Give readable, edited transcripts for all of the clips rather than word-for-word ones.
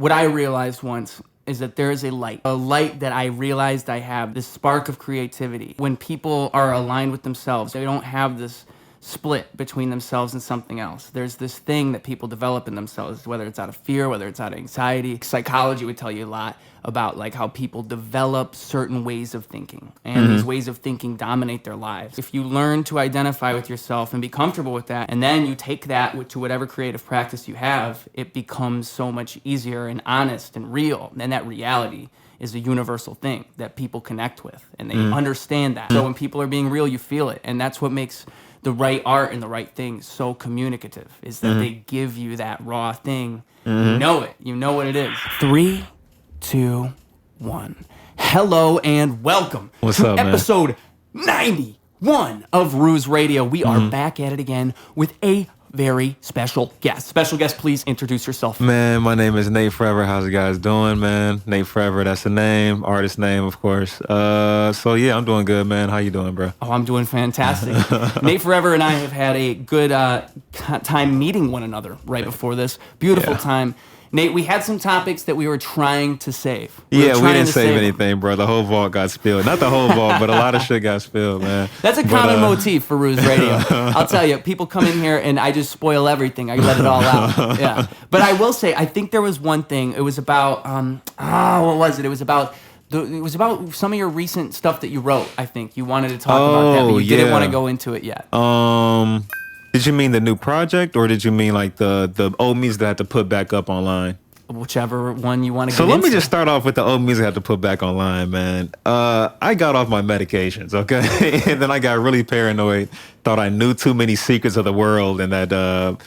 What I realized once is that there is a light that I realized I have, this spark of creativity. When people are aligned with themselves, they don't have this split between themselves and something else. There's this thing that people develop in themselves, whether it's out of fear, whether it's out of anxiety. Psychology would tell you a lot about like how people develop certain ways of thinking, and these ways of thinking dominate their lives. If you learn to identify with yourself and be comfortable with that, and then you take that to whatever creative practice you have, it becomes so much easier and honest and real. And that reality is a universal thing that people connect with, and they understand that. So when people are being real, you feel it, and that's what makes the right art and the right thing so communicative, is that they give you that raw thing. You know it. You know what it is. 3, 2, 1. Hello and welcome to episode 91 of Ruse Radio. We are back at it again with a very special guest. Special guest, please introduce yourself. Man, my name is NateForever. How's you guys doing, man? NateForever, that's the name. Artist name, of course. So yeah, I'm doing good, man. How you doing, bro? Oh, I'm doing fantastic. NateForever and I have had a good time meeting one another right before this. Beautiful time. Nate, we had some topics that we were trying to save. We didn't save anything, bro. The whole vault got spilled. Not the whole vault, but a lot of shit got spilled, man. That's a common motif for Ruse Radio. I'll tell you, people come in here and I just spoil everything. I let it all out. Yeah. But I will say, I think there was one thing. It was about, what was it? It was about some of your recent stuff that you wrote, I think. You wanted to talk about that, but you didn't want to go into it yet. Did you mean the new project, or did you mean like the old music that I had to put back up online? Whichever one you want to get So let into. me just start off with the old music I had to put back online, man. I got off my medications, okay? And then I got really paranoid, thought I knew too many secrets of the world, and that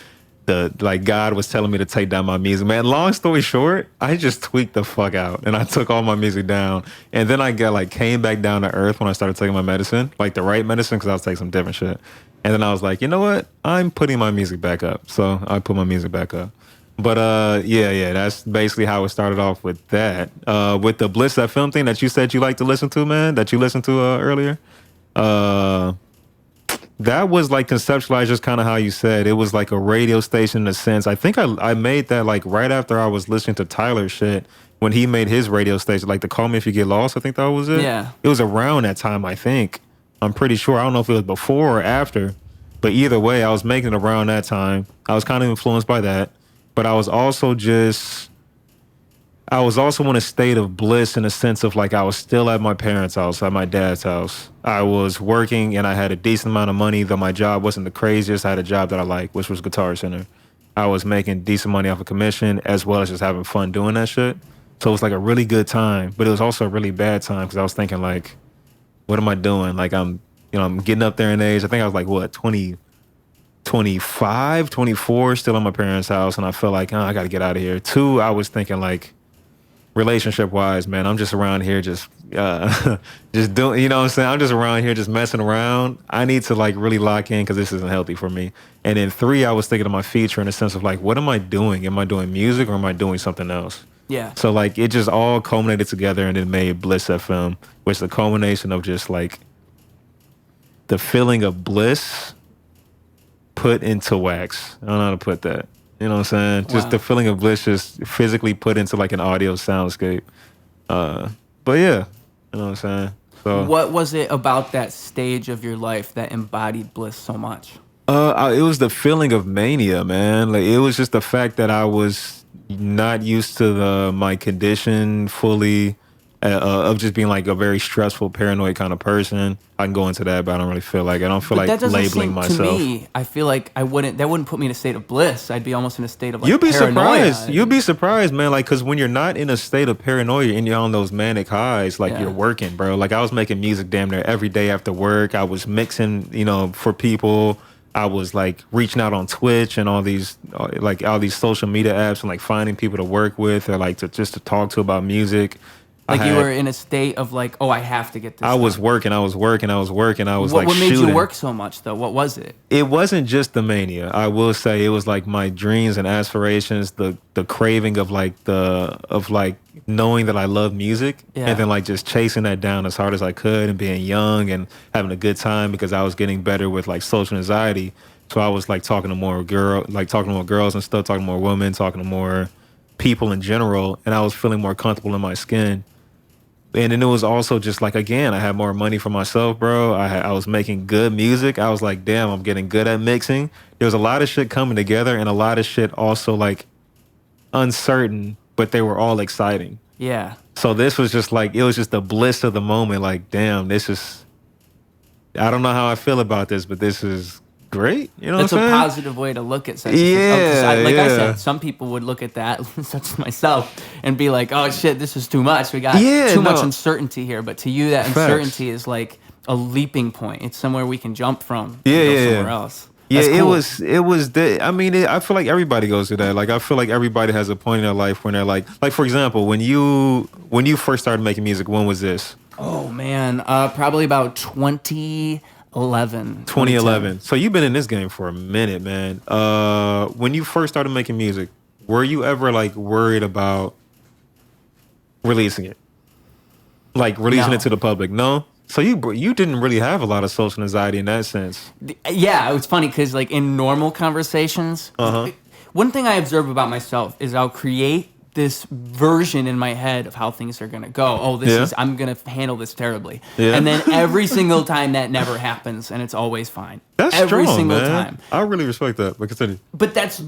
God was telling me to take down my music. Man, long story short, I just tweaked the fuck out, and I took all my music down. And then I came back down to earth when I started taking my medicine, like the right medicine, because I was taking some different shit. And then I was like, you know what? I'm putting my music back up. So I put my music back up. But that's basically how it started off with that. With the Bliss FM thing that you said you like to listen to, man, that you listened to earlier. That was like conceptualized just kind of how you said. It was like a radio station in a sense. I think I made that like right after I was listening to Tyler's shit when he made his radio station, like the Call Me If You Get Lost. I think that was it. Yeah. It was around that time, I think. I'm pretty sure. I don't know if it was before or after, but either way, I was making it around that time. I was kind of influenced by that, but I was also in a state of bliss in a sense of like I was still at my parents' house, at my dad's house. I was working and I had a decent amount of money, though my job wasn't the craziest. I had a job that I liked, which was Guitar Center. I was making decent money off of commission as well as just having fun doing that shit. So it was like a really good time, but it was also a really bad time because I was thinking like, what am I doing? Like I'm getting up there in age. I think I was like, 25, 24, still in my parents' house. And I felt like, I got to get out of here. 2, I was thinking like relationship wise, man, I'm just around here just doing, you know what I'm saying? I'm just around here just messing around. I need to like really lock in because this isn't healthy for me. And then 3, I was thinking of my future in a sense of like, what am I doing? Am I doing music or am I doing something else? Yeah. So like it just all culminated together and it made Bliss FM, which is the culmination of just like the feeling of bliss put into wax. I don't know how to put that. You know what I'm saying? Just the feeling of bliss just physically put into like an audio soundscape. But yeah, you know what I'm saying? So what was it about that stage of your life that embodied bliss so much? It was the feeling of mania, man. Like it was just the fact that I was not used to my condition fully, of just being like a very stressful, paranoid kind of person. I can go into that, but I don't really feel like labeling myself. To me, I feel like that wouldn't put me in a state of bliss. I'd be almost in a state of like You'd be paranoia. surprised. You'd be surprised, man. Like, cause when you're not in a state of paranoia and you're on those manic highs, like you're working, bro. Like I was making music damn near every day after work. I was mixing, for people. I was like reaching out on Twitch and all these social media apps and like finding people to work with or like to talk to about music. Like you were in a state of like, I have to get this. I was working. I was like What made shooting. you work so much though? What was it? It wasn't just the mania. I will say it was like my dreams and aspirations, the craving of knowing that I love music and then like just chasing that down as hard as I could and being young and having a good time because I was getting better with like social anxiety. So I was like talking to more girls and stuff, talking to more women, talking to more people in general, and I was feeling more comfortable in my skin. And then it was also just like, again, I had more money for myself, bro. I was making good music. I was like, damn, I'm getting good at mixing. There was a lot of shit coming together, and a lot of shit also like uncertain, but they were all exciting. Yeah. So this was just like, it was just the bliss of the moment. Like, damn, this is, I don't know how I feel about this, but this is great. You know That's what I'm a saying? positive way to look at such Yeah, like I yeah. said, some people would look at that, such as myself, and be like, oh shit, this is too much. We got too much uncertainty here. But to you, that uncertainty is like a leaping point. It's somewhere we can jump from and go somewhere else. That's cool. It was I mean, I feel like everybody goes through that. Like, I feel like everybody has a point in their life when they're like, for example, when you first started making music, when was this? Oh man, probably about 2011. 2011. So you've been in this game for a minute, man. When you first started making music, were you ever like worried about releasing it? Like releasing it to the public? No? So you didn't really have a lot of social anxiety in that sense. Yeah, it's funny because like in normal conversations, one thing I observe about myself is I'll create this version in my head of how things are gonna go. Oh, I'm gonna handle this terribly, and then every single time that never happens, and it's always fine. That's every strong, single man. time. I really respect that. But continue. But that's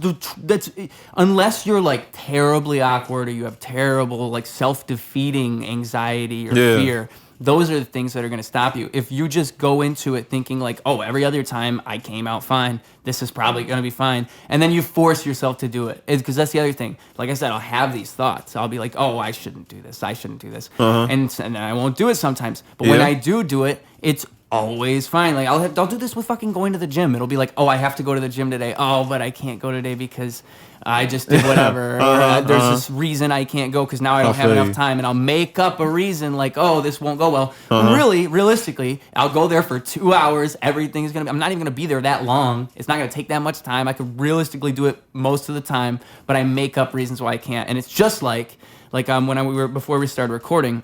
unless you're like terribly awkward or you have terrible like self-defeating anxiety or fear. Those are the things that are going to stop you. If you just go into it thinking like, oh, every other time I came out fine, this is probably going to be fine. And then you force yourself to do it. Because that's the other thing. Like I said, I'll have these thoughts. I'll be like, oh, I shouldn't do this. I shouldn't do this. And I won't do it sometimes. But when I do it, it's always fine. Like I'll do this with fucking going to the gym. It'll be like, oh, I have to go to the gym today. Oh, but I can't go today because I just did whatever. There's this reason I can't go because now I don't have enough time, and I'll make up a reason like, oh, this won't go well. Really, realistically, I'll go there for 2 hours. Everything's gonna be, I'm not even gonna be there that long. It's not gonna take that much time. I could realistically do it most of the time, but I make up reasons why I can't. And it's just like before we started recording,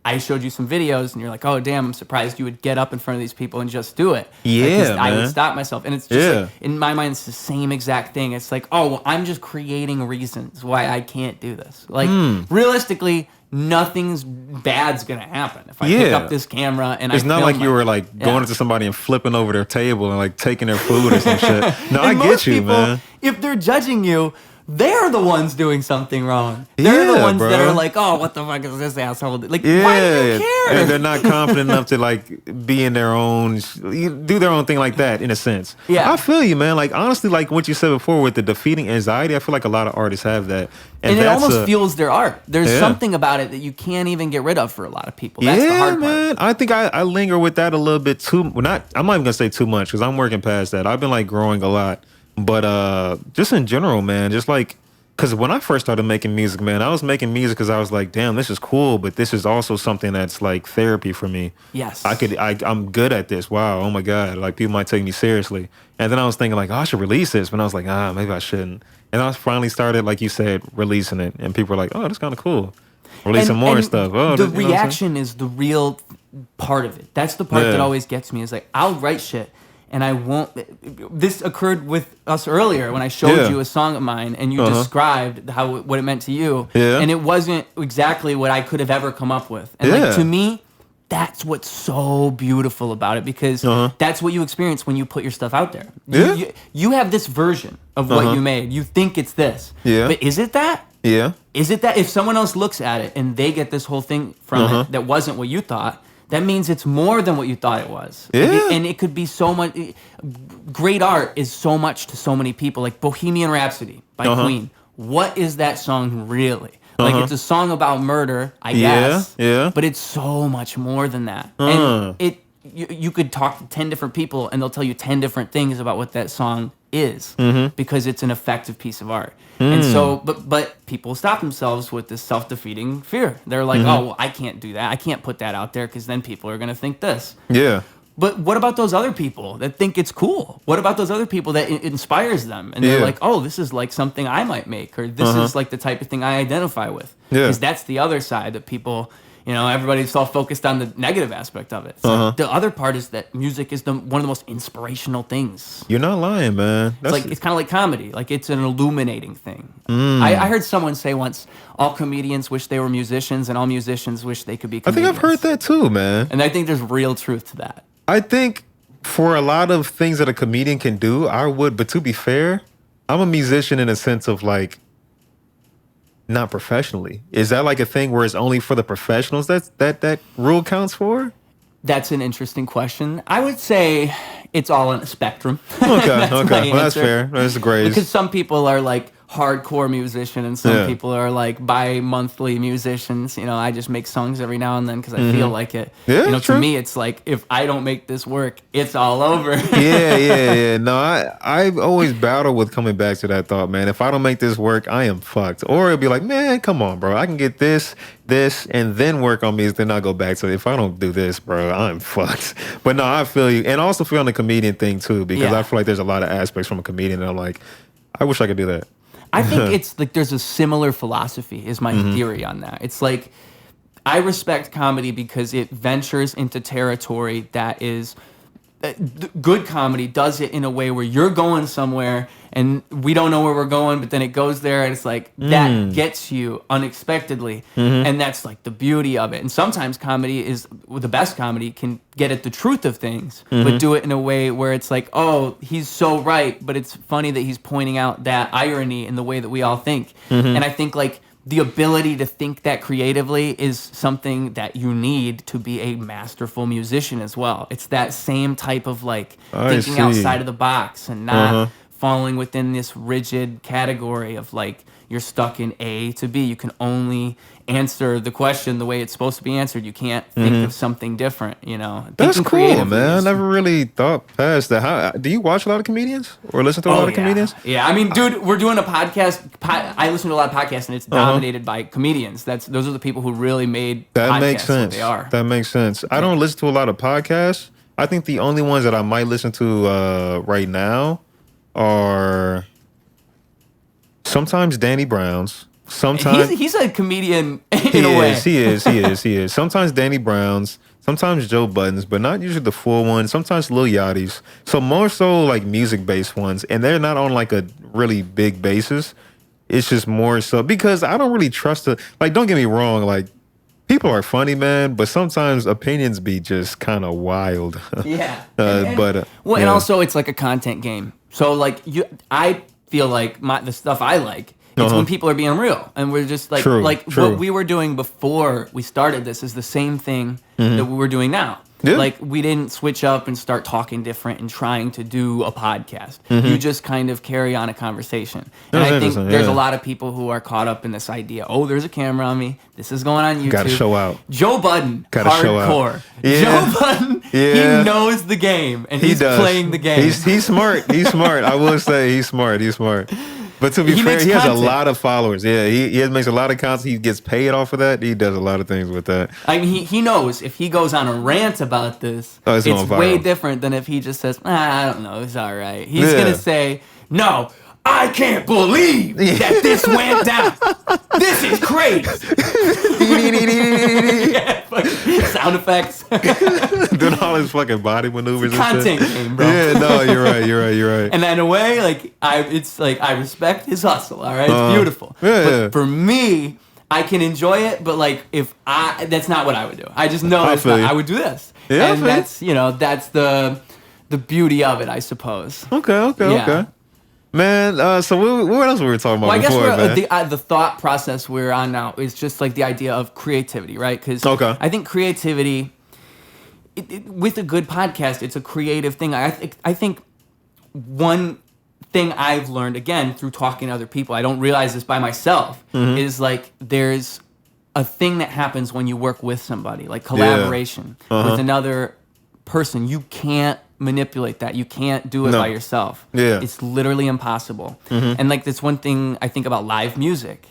I showed you some videos, and you're like, oh, damn, I'm surprised you would get up in front of these people and just do it. Yeah, I would stop myself. And it's just like, in my mind, it's the same exact thing. It's like, oh, well, I'm just creating reasons why I can't do this. Like, realistically, nothing's bad's going to happen if I pick up this camera and it's not like you were like going into somebody and flipping over their table and like taking their food or some shit. No, I get you, people, man. If they're judging you, they're the ones doing something wrong. They're the ones that are like, oh, what the fuck is this asshole? Like, why do you care? And they're not confident enough to like be in their own, do their own thing like that in a sense. Yeah. I feel you, man. Like, honestly, like what you said before with the defeating anxiety, I feel like a lot of artists have that. And it almost fuels their art. There's something about it that you can't even get rid of for a lot of people. That's the hard part. Man. I think I linger with that a little bit too. I'm not even going to say too much because I'm working past that. I've been like growing a lot. But just in general, man, just like, because when I first started making music, man, I was making music because I was like, damn, this is cool, but this is also something that's like therapy for me. Yes. I'm good at this. Wow, oh my God. Like, people might take me seriously. And then I was thinking like, oh, I should release this. But I was like, maybe I shouldn't. And I finally started, like you said, releasing it. And people were like, oh, that's kind of cool. Releasing more stuff. Oh, the reaction is the real part of it. That's the part that always gets me, is like, I'll write shit. And I won't. This occurred with us earlier when I showed you a song of mine, and you described what it meant to you, and it wasn't exactly what I could have ever come up with. And like, to me, that's what's so beautiful about it, because that's what you experience when you put your stuff out there. You have this version of what you made. You think it's this, but is it that? Yeah. Is it that if someone else looks at it and they get this whole thing from it that wasn't what you thought? That means it's more than what you thought it was. Yeah. And it could be so much. Great art is so much to so many people. Like Bohemian Rhapsody by Queen. What is that song really? Like, it's a song about murder, I guess. Yeah. But it's so much more than that. And you could talk to 10 different people and they'll tell you 10 different things about what that song is, because it's an effective piece of art. And so, but people stop themselves with this self-defeating fear. They're like, oh, well, I can't do that. I can't put that out there because then people are going to think this. Yeah. But what about those other people that think it's cool? What about those other people that it inspires them? And they're like, oh, this is like something I might make, or this is like the type of thing I identify with. Because that's the other side that people, everybody's all focused on the negative aspect of it. So the other part is that music is one of the most inspirational things. You're not lying, man. It's kind of like comedy. Like, it's an illuminating thing. I heard someone say once, all comedians wish they were musicians and all musicians wish they could be comedians. I think I've heard that too, man. And I think there's real truth to that. I think for a lot of things that a comedian can do, I would. But to be fair, I'm a musician in a sense of like, not professionally. Is that like a thing where it's only for the professionals that rule counts for? That's an interesting question. I would say it's all on a spectrum. Okay, well, that's fair. That's great. Because some people are like hardcore musician and some people are like bi-monthly musicians. I just make songs every now and then because I feel like it. Yeah, to me, it's like, if I don't make this work, it's all over. Yeah. No, I've always battled with coming back to that thought, man. If I don't make this work, I am fucked. Or it'll be like, man, come on, bro. I can get this, and then work on me. Then I'll go back to it. If I don't do this, bro, I'm fucked. But no, I feel you. And also feel on the comedian thing too, because I feel like there's a lot of aspects from a comedian that I'm like, I wish I could do that. I think it's like there's a similar philosophy is my theory on that. It's like, I respect comedy because it ventures into territory that is good. Comedy does it in a way where you're going somewhere and we don't know where we're going, but then it goes there and it's like that gets you unexpectedly. And that's like the beauty of it. And sometimes comedy is the best comedy can get at the truth of things, but do it in a way where it's like, oh, he's so right, but it's funny that he's pointing out that irony in the way that we all think. And I think like the ability to think that creatively is something that you need to be a masterful musician as well. It's that same type of like thinking outside of the box and not falling within this rigid category of like you're stuck in A to B. You can only answer the question the way it's supposed to be answered. You can't think of something different, That's cool, man. I never really thought past that. Do you watch a lot of comedians or listen to a lot of comedians? Yeah, I mean, dude, we're doing a podcast. I listen to a lot of podcasts, and it's dominated by comedians. Those are the people who really made podcasts makes sense. What they are. That makes sense. I don't listen to a lot of podcasts. I think the only ones that I might listen to right now are sometimes Danny Brown's. Sometimes he's a comedian in a way. He is. Sometimes Danny Brown's, sometimes Joe Budden's, but not usually the full one. Sometimes Lil Yachty's. So more so like music based ones, and they're not on like a really big basis. It's just more so because I don't really trust it. Like, don't get me wrong, like people are funny, man, but sometimes opinions be just kind of wild. Yeah. And also it's like a content game. So like I feel like the stuff I like. It's when people are being real, and we're just like, True. What we were doing before we started this is the same thing that we were doing now. Yeah. Like, we didn't switch up and start talking different and trying to do a podcast. You just kind of carry on a conversation. And I think there's a lot of people who are caught up in this idea, oh, there's a camera on me. This is going on YouTube. Gotta show out. Joe Budden, hardcore. Yeah. Joe Budden, he knows the game, and he's playing the game. He's smart. I will say he's smart. But to be fair, he has a lot of followers. Yeah, he makes a lot of content. He gets paid off of that. He does a lot of things with that. I mean, he knows if he goes on a rant about this, it's way different than if he just says, I don't know, it's all right. He's going to say, no, I can't believe that this went down. This is crazy. Sound effects. Doing all his fucking body maneuvers and content shit. Game, bro. Yeah, no, you're right. And in a way, I respect his hustle, all right? It's beautiful. But for me, I can enjoy it, but that's not what I would do. I just know I would do this. Yeah, and that's the beauty of it, I suppose. Okay. Man, so what else were we talking about before, man? The thought process we're on now is just like the idea of creativity, right? Because I think creativity, with a good podcast, it's a creative thing. I think one thing I've learned, again, through talking to other people, I don't realize this by myself, is like there's a thing that happens when you work with somebody, like collaboration with another person. You can't manipulate that. You can't do it by yourself. It's literally impossible. And like this one thing I think about live music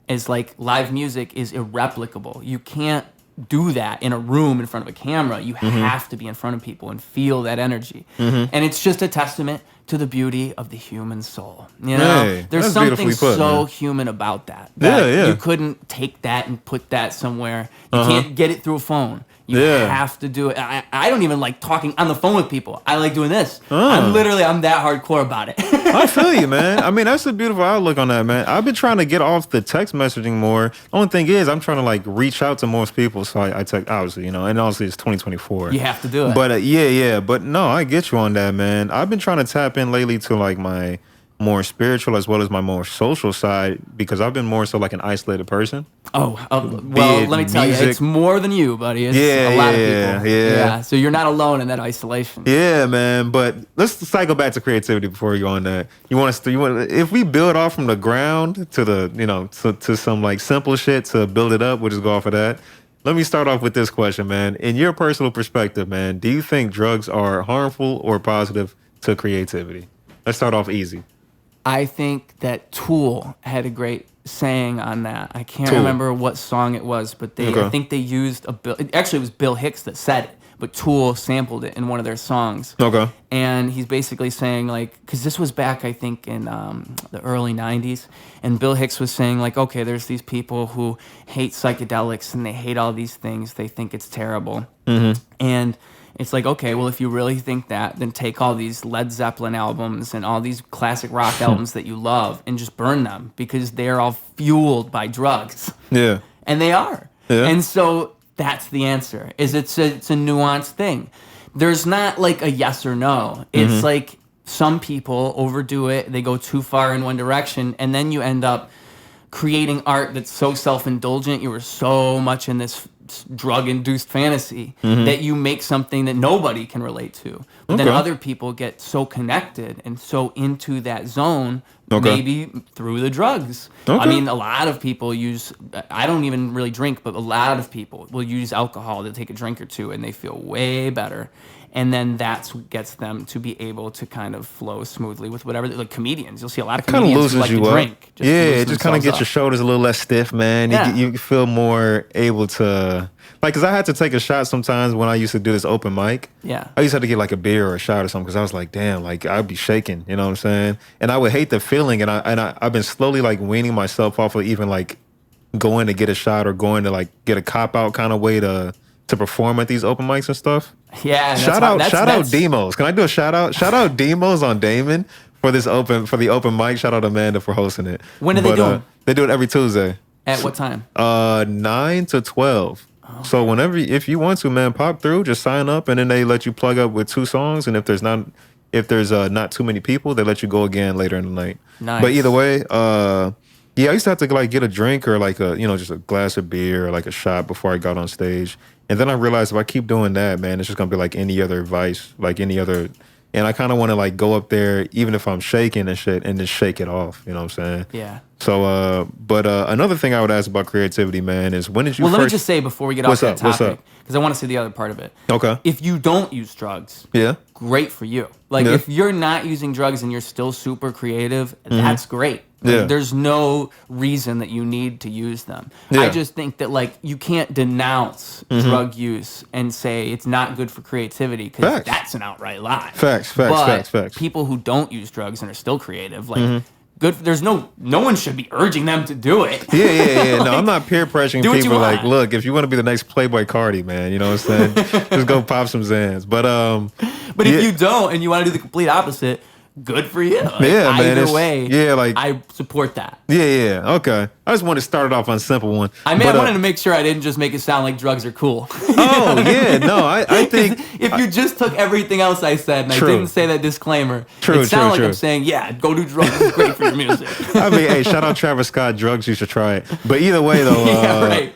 is like live music is irreplicable. You can't do that in a room in front of a camera. You have to be in front of people and feel that energy. And it's just a testament to the beauty of the human soul. You know, Hey, there's that's something beautifully put, so man. human about that. Yeah. You couldn't take that and put that somewhere. You can't get it through a phone. You have to do it. I don't even like talking on the phone with people. I like doing this. I'm that hardcore about it. I feel you, man. I mean, that's a beautiful outlook on that, man. I've been trying to get off the text messaging more. The only thing is, I'm trying to like reach out to most people. So I text, obviously, you know, and obviously it's 2024. You have to do it. But yeah. But no, I get you on that, man. I've been trying to tap in lately to like my more spiritual as well as my more social side because I've been more so like an isolated person. Well, let me tell you, it's more than you, buddy. It's a lot of people. Yeah. So you're not alone in that isolation. Yeah, man. But let's cycle back to creativity before we go on that. If we build off from the ground to the, you know, to some like simple shit to build it up, we'll just go off of that. Let me start off with this question, man. In your personal perspective, man, do you think drugs are harmful or positive to creativity? Let's start off easy. I think that Tool had a great saying on that. I can't remember what song it was, but I think they used actually it was Bill Hicks that said it, but Tool sampled it in one of their songs. Okay. And he's basically saying like, because this was back I think in the early 90s, and Bill Hicks was saying like, okay, there's these people who hate psychedelics and they hate all these things. They think it's terrible. Mm-hmm. And it's like, okay, well, if you really think that, then take all these Led Zeppelin albums and all these classic rock albums that you love and just burn them because they're all fueled by drugs. Yeah. And they are. Yeah. And so that's the answer, is it's a nuanced thing. There's not like a yes or no. It's like some people overdo it. They go too far in one direction, and then you end up creating art that's so self-indulgent. You were so much in this drug-induced fantasy that you make something that nobody can relate to. But then other people get so connected and so into that zone, maybe through the drugs. I mean, a lot of people I don't even really drink, but a lot of people will use alcohol to take a drink or two and they feel way better. And then that's what gets them to be able to kind of flow smoothly with whatever. Like comedians, you'll see a lot of comedians who like to drink. It just kind of gets your shoulders a little less stiff, man. Yeah. You feel more able to, like, because I had to take a shot sometimes when I used to do this open mic. Yeah. I used to have to get like a beer or a shot or something because I was like, damn, like I'd be shaking, you know what I'm saying? And I would hate the feeling, and I've been slowly like weaning myself off of even like going to get a shot or going to like get a cop out kind of way to perform at these open mics and stuff. Yeah. Shout out Demos. Can I do a shout out? Shout out Demos on Damon for the open mic. Shout out Amanda for hosting it. When do they do it? They do it every Tuesday. At what time? 9 to 12. Oh. So if you want to, man, pop through, just sign up, and then they let you plug up with 2 songs. And if there's not too many people, they let you go again later in the night. Nice. But either way, I used to have to like get a drink or like just a glass of beer or like a shot before I got on stage. And then I realized if I keep doing that, man, it's just gonna be like any other vice, like any other. And I kind of want to like go up there, even if I'm shaking and shit, and just shake it off. You know what I'm saying? Yeah. So, but another thing I would ask about creativity, man, is when did you? Well, let me just say before we get off that What's topic, up? because I want to see the other part of it. Okay. If you don't use drugs, great for you. Like if you're not using drugs and you're still super creative, that's great. Like, there's no reason that you need to use them. I just think that like you can't denounce drug use and say it's not good for creativity because that's an outright lie. Facts. People who don't use drugs and are still creative, like good. There's no one should be urging them to do it. Yeah. No, I'm not peer pressuring do what people. you Like, want. look, if you want to be the next Playboy Cardi, man, you know what I'm saying? Just go pop some Zans. But if you don't and you want to do the complete opposite, good for you. Like, either way, I support that. Yeah. Okay. I just wanted to start it off on a simple one. I wanted to make sure I didn't just make it sound like drugs are cool. Oh, yeah. No, I think... if you just took everything else I said and I didn't say that disclaimer, it sounded like I'm saying, yeah, go do drugs. It's great for your music. I mean, hey, shout out Travis Scott. Drugs, you should try it. But either way, though... yeah, right.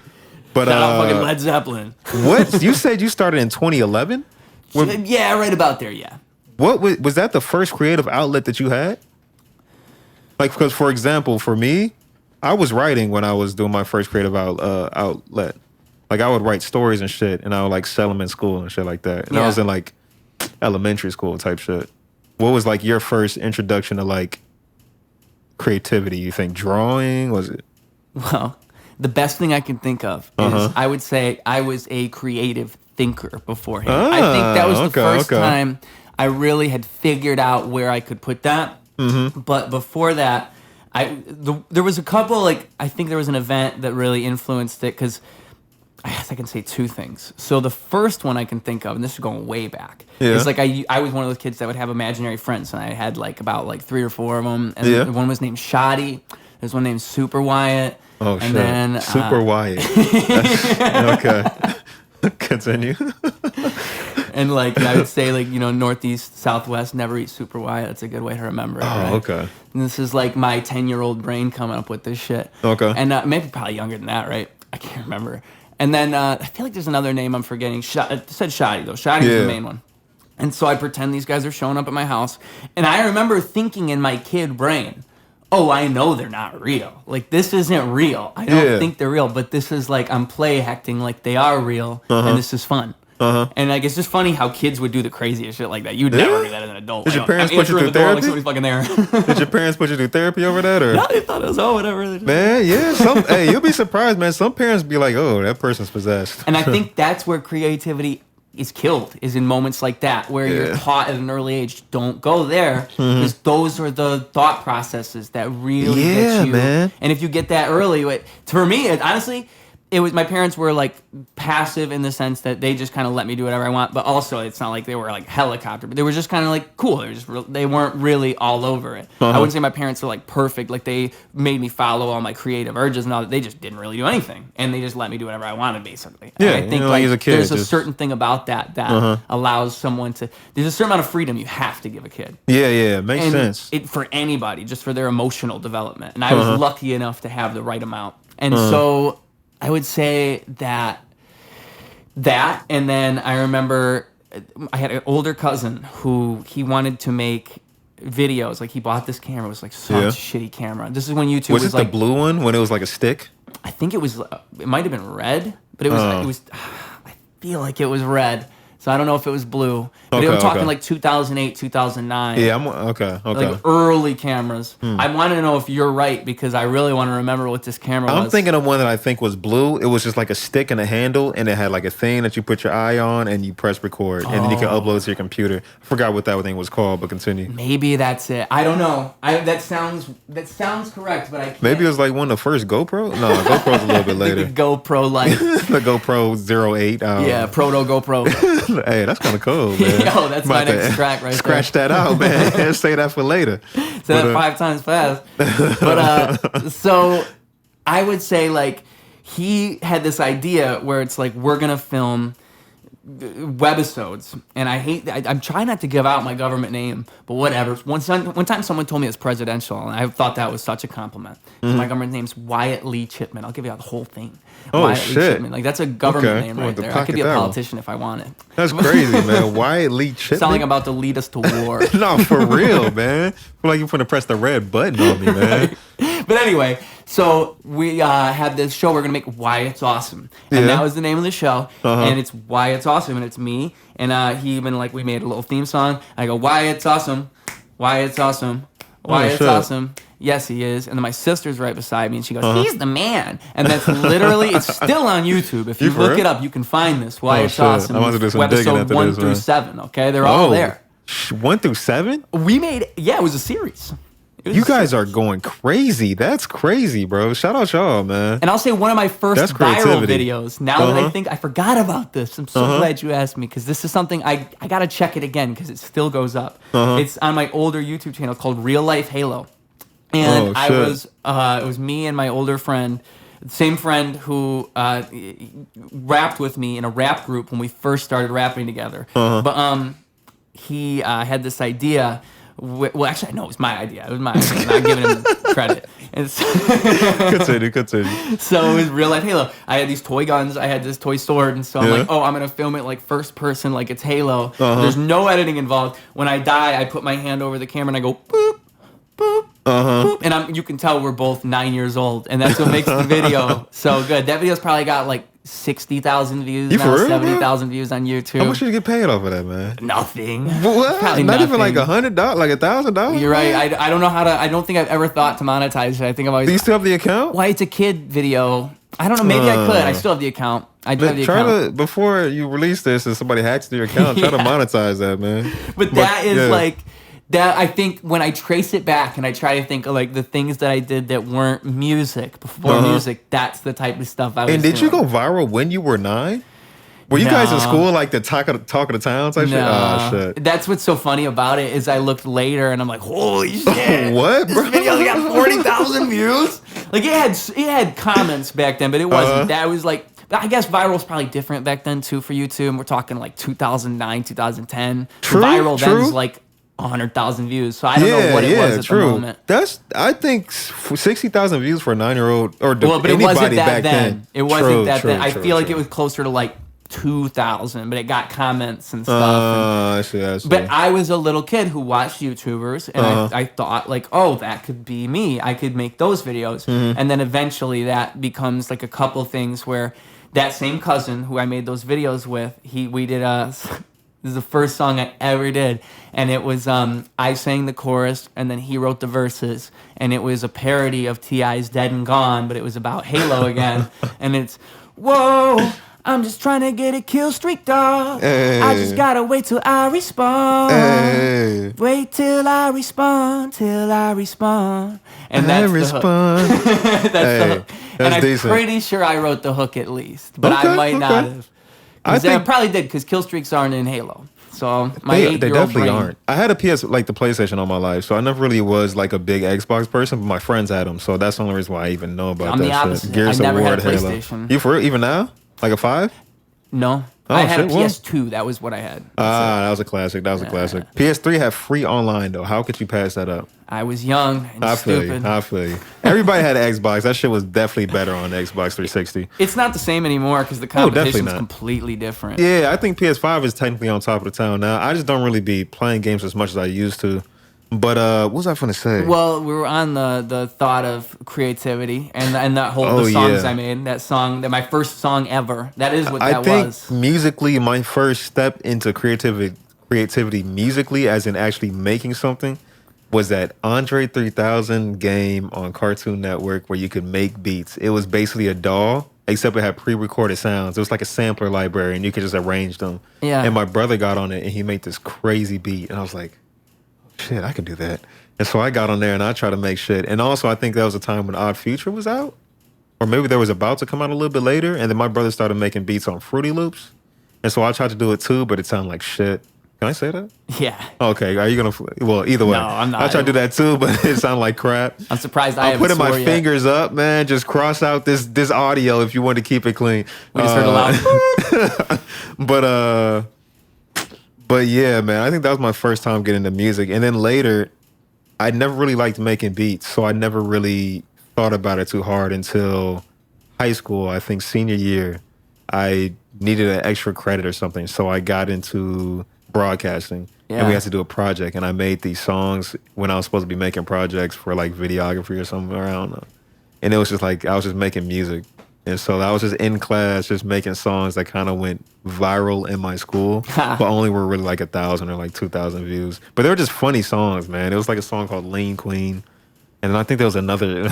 But, shout out fucking Led Zeppelin. What? You said you started in 2011? Yeah, right about there, yeah. What was that the first creative outlet that you had? Like, because for example, for me, I was writing when I was doing my first creative outlet. Like, I would write stories and shit, and I would like sell them in school and shit like that. And I was in like elementary school type shit. What was like your first introduction to like creativity? You think drawing? Was it? Well, the best thing I can think of is I would say I was a creative thinker beforehand. I think that was the first time I really had figured out where I could put that. Mm-hmm. But before that, there was a couple, like, I think there was an event that really influenced it, because I guess I can say two things. So the first one I can think of, and this is going way back, is like I was one of those kids that would have imaginary friends, and I had like about like 3 or 4 of them, and one was named Shoddy, there's one named Super Wyatt, and shit. Then Super Wyatt. Okay. Continue. And like I would say, like, you know, Northeast, Southwest, never eat Super Wyatt. That's a good way to remember it. Right? Okay. And this is like my 10-year-old brain coming up with this shit. Okay. And maybe probably younger than that, right? I can't remember. And then I feel like there's another name I'm forgetting. It said Shoddy though. Shoddy's the main one. And so I pretend these guys are showing up at my house, and I remember thinking in my kid brain, oh, I know they're not real. Like, this isn't real. I don't think they're real, but this is like, I'm play acting like they are real, and this is fun. And like, it's just funny how kids would do the craziest shit like that. You'd never do that as an adult. Did your parents put you through therapy? Like, somebody's fucking there. Did your parents put you through therapy over that? Or? No, they thought it was, whatever. Man, yeah. Hey, you'll be surprised, man. Some parents be like, oh, that person's possessed. And I think that's where creativity is killed, is in moments like that, where you're taught at an early age, don't go there, because those are the thought processes that really get you. Man. And if you get that early, for me, honestly, it was, my parents were like passive in the sense that they just kind of let me do whatever I want, but also it's not like they were like helicopter, but they were just kind of like cool. They weren't really all over it. I wouldn't say my parents were like perfect, like they made me follow all my creative urges and all that. They just didn't really do anything, and they just let me do whatever I wanted, basically. Yeah, and I think like as a kid, there's a certain thing about that allows someone to. There's a certain amount of freedom you have to give a kid. Yeah, makes sense. For anybody, just for their emotional development, and I was lucky enough to have the right amount, and so. I would say that, and then I remember I had an older cousin who he wanted to make videos. Like, he bought this camera. It was like some shitty camera. This is when YouTube was it like the blue one, when it was like a stick? I think it was. It might have been red, but it was. I feel like it was red. So I don't know if it was blue. But I'm talking like 2008, 2009. Yeah, okay. Like early cameras. I want to know if you're right, because I really want to remember what this camera was. I'm thinking of one that I think was blue. It was just like a stick and a handle, and it had like a thing that you put your eye on and you press record, and then you can upload to your computer. I forgot what that thing was called, but continue. Maybe that's it. I don't know. That sounds correct, but I can't. Maybe it was like one of the first GoPro? No, GoPro's a little bit later. The GoPro Lite. The GoPro 08. Yeah, Proto GoPro. Hey, that's kind of cool, man. Yo, that's my next track right Scratch that out, man. Say that for later. Say that 5 times fast. But so I would say, like, he had this idea where it's like, we're gonna film webisodes, and I'm trying not to give out my government name, but whatever. One time someone told me it's presidential, and I thought that was such a compliment. My government name's Wyatt Lee Chipman. I'll give you the whole thing. Oh, Wyatt shit. Lee Chipman. Like, that's a government name right there. I could be a politician if I wanted. That's crazy, man. Wyatt Lee Chipman. Sound like I'm about to lead us to war. No, for real, man. I feel like you're going to press the red button on me, man. But anyway, so we had this show we're going to make, Why It's Awesome. And that was the name of the show. And it's Why It's Awesome, and it's me. And he even, like, we made a little theme song. I go, Why It's Awesome, Why It's Awesome, Why It's Awesome. Yes, he is. And then my sister's right beside me, and she goes, he's the man. And that's literally, it's still on YouTube. If you look it up, you can find this, Why It's Awesome. I want to do some digging episode after 1 this, through man. 7, okay? They're all there. 1 through 7? We made, it was a series. You guys are going crazy. That's crazy, bro. Shout out y'all, man. And I'll say one of my first viral videos. Now that I think, I forgot about this. I'm so glad you asked me, because this is something I got to check it again, because it still goes up. It's on my older YouTube channel called Real Life Halo. And it was me and my older friend, the same friend who rapped with me in a rap group when we first started rapping together. But he had this idea. Well, actually, no, it was my idea. It was my idea. I'm not giving him credit. And so, continue. So it was Real Life Halo. I had these toy guns. I had this toy sword. And so I'm like, I'm going to film it like first person, like it's Halo. There's no editing involved. When I die, I put my hand over the camera and I go, boop, boop, boop. And you can tell we're both 9 years old. And that's what makes the video so good. That video's probably got like 60,000 views now, 70,000 views on YouTube. How much did you get paid off of that, man? Nothing. What? Probably Not nothing. even like $100, like $1,000? You're right. I don't know how to. I don't think I've ever thought to monetize it. I think I've always. Do you still have the account? Why, it's a kid video. I don't know. Maybe I could. I still have the account. I do have the Try account. to, before you release this and somebody hacks your account, try to monetize that, man. But that is like that. I think when I trace it back and I try to think of like the things that I did that weren't music before music, that's the type of stuff I was. And did doing. you go viral when you were 9? Were you guys in school like the talk of the town type shit? Oh shit! That's what's so funny about it is I looked later and I'm like, holy shit! What, bro? This video got 40,000 views. Like it had comments back then, but it wasn't. That was like, I guess viral's probably different back then too for YouTube. We're talking like 2009, 2010. True, viral true. then is like 100,000 views. So I don't know what it was at the moment. I think 60,000 views for a 9-year-old or but it anybody wasn't that back then. It wasn't that then. I feel like true. it was closer to like 2,000, but it got comments and stuff. I see. But I was a little kid who watched YouTubers, and I thought like, oh, that could be me. I could make those videos. And then eventually that becomes like a couple things where that same cousin who I made those videos with, we did this is the first song I ever did, and it was I sang the chorus, and then he wrote the verses, and it was a parody of T.I.'s Dead and Gone, but it was about Halo again, and it's, whoa, I'm just trying to get a kill streak, dog. Hey. I just gotta wait till I respawn. Hey. Wait till I respawn, And that's the hook. That's the hook. And I'm decent. pretty sure I wrote the hook at least, but Okay, I might not have. I probably did, because kill streaks aren't in Halo. So my 8-year-old they definitely brain, aren't. I had a PS, like the PlayStation all my life, so I never really was like a big Xbox person, but my friends had them, so that's the only reason why I even know about I'm that the opposite. shit. Gears I never of War, had a Halo. PlayStation. You for real? Even now? Like a 5? No. Oh, I had a shit, well. PS2. That was what I had. That was a classic. PS3 had free online though. How could you pass that up? I was young and I feel stupid. you. Everybody had an Xbox. That shit was definitely better on the Xbox 360. It's not the same anymore because the competition's not. completely different. Yeah, I think PS5 is technically on top of the town now. I just don't really be playing games as much as I used to. But what was I going to say? Well, we were on the thought of creativity and that whole the songs I made. That song, that my first song ever. That is what that was. I think musically, my first step into creativity musically, as in actually making something, was that Andre 3000 game on Cartoon Network where you could make beats. It was basically a DAW, except it had pre-recorded sounds. It was like a sampler library, and you could just arrange them. Yeah. And my brother got on it, and he made this crazy beat, and I was like, shit, I could do that. And so I got on there, and I tried to make shit. And also, I think that was a time when Odd Future was out, or maybe there was about to come out a little bit later, and then my brother started making beats on Fruity Loops. And so I tried to do it too, but it sounded like shit. Can I say that? Yeah. Okay, are you gonna? Well, either way. No, I'm not. I tried to do that too, but it sounded like crap. I'm surprised I haven't putting my swore yet. fingers up, man. Just cross out this audio if you want to keep it clean. We just heard a loud. But yeah, man. I think that was my first time getting into music, and then later, I never really liked making beats, so I never really thought about it too hard until high school. I think senior year, I needed an extra credit or something, so I got into broadcasting, and we had to do a project, and I made these songs when I was supposed to be making projects for like videography or something, I don't know. And it was just like I was just making music, and so I was just in class just making songs that kind of went viral in my school, but only were really like 1,000 or like 2,000 views. But they were just funny songs, man. It was like a song called Lean Queen. And I think there was another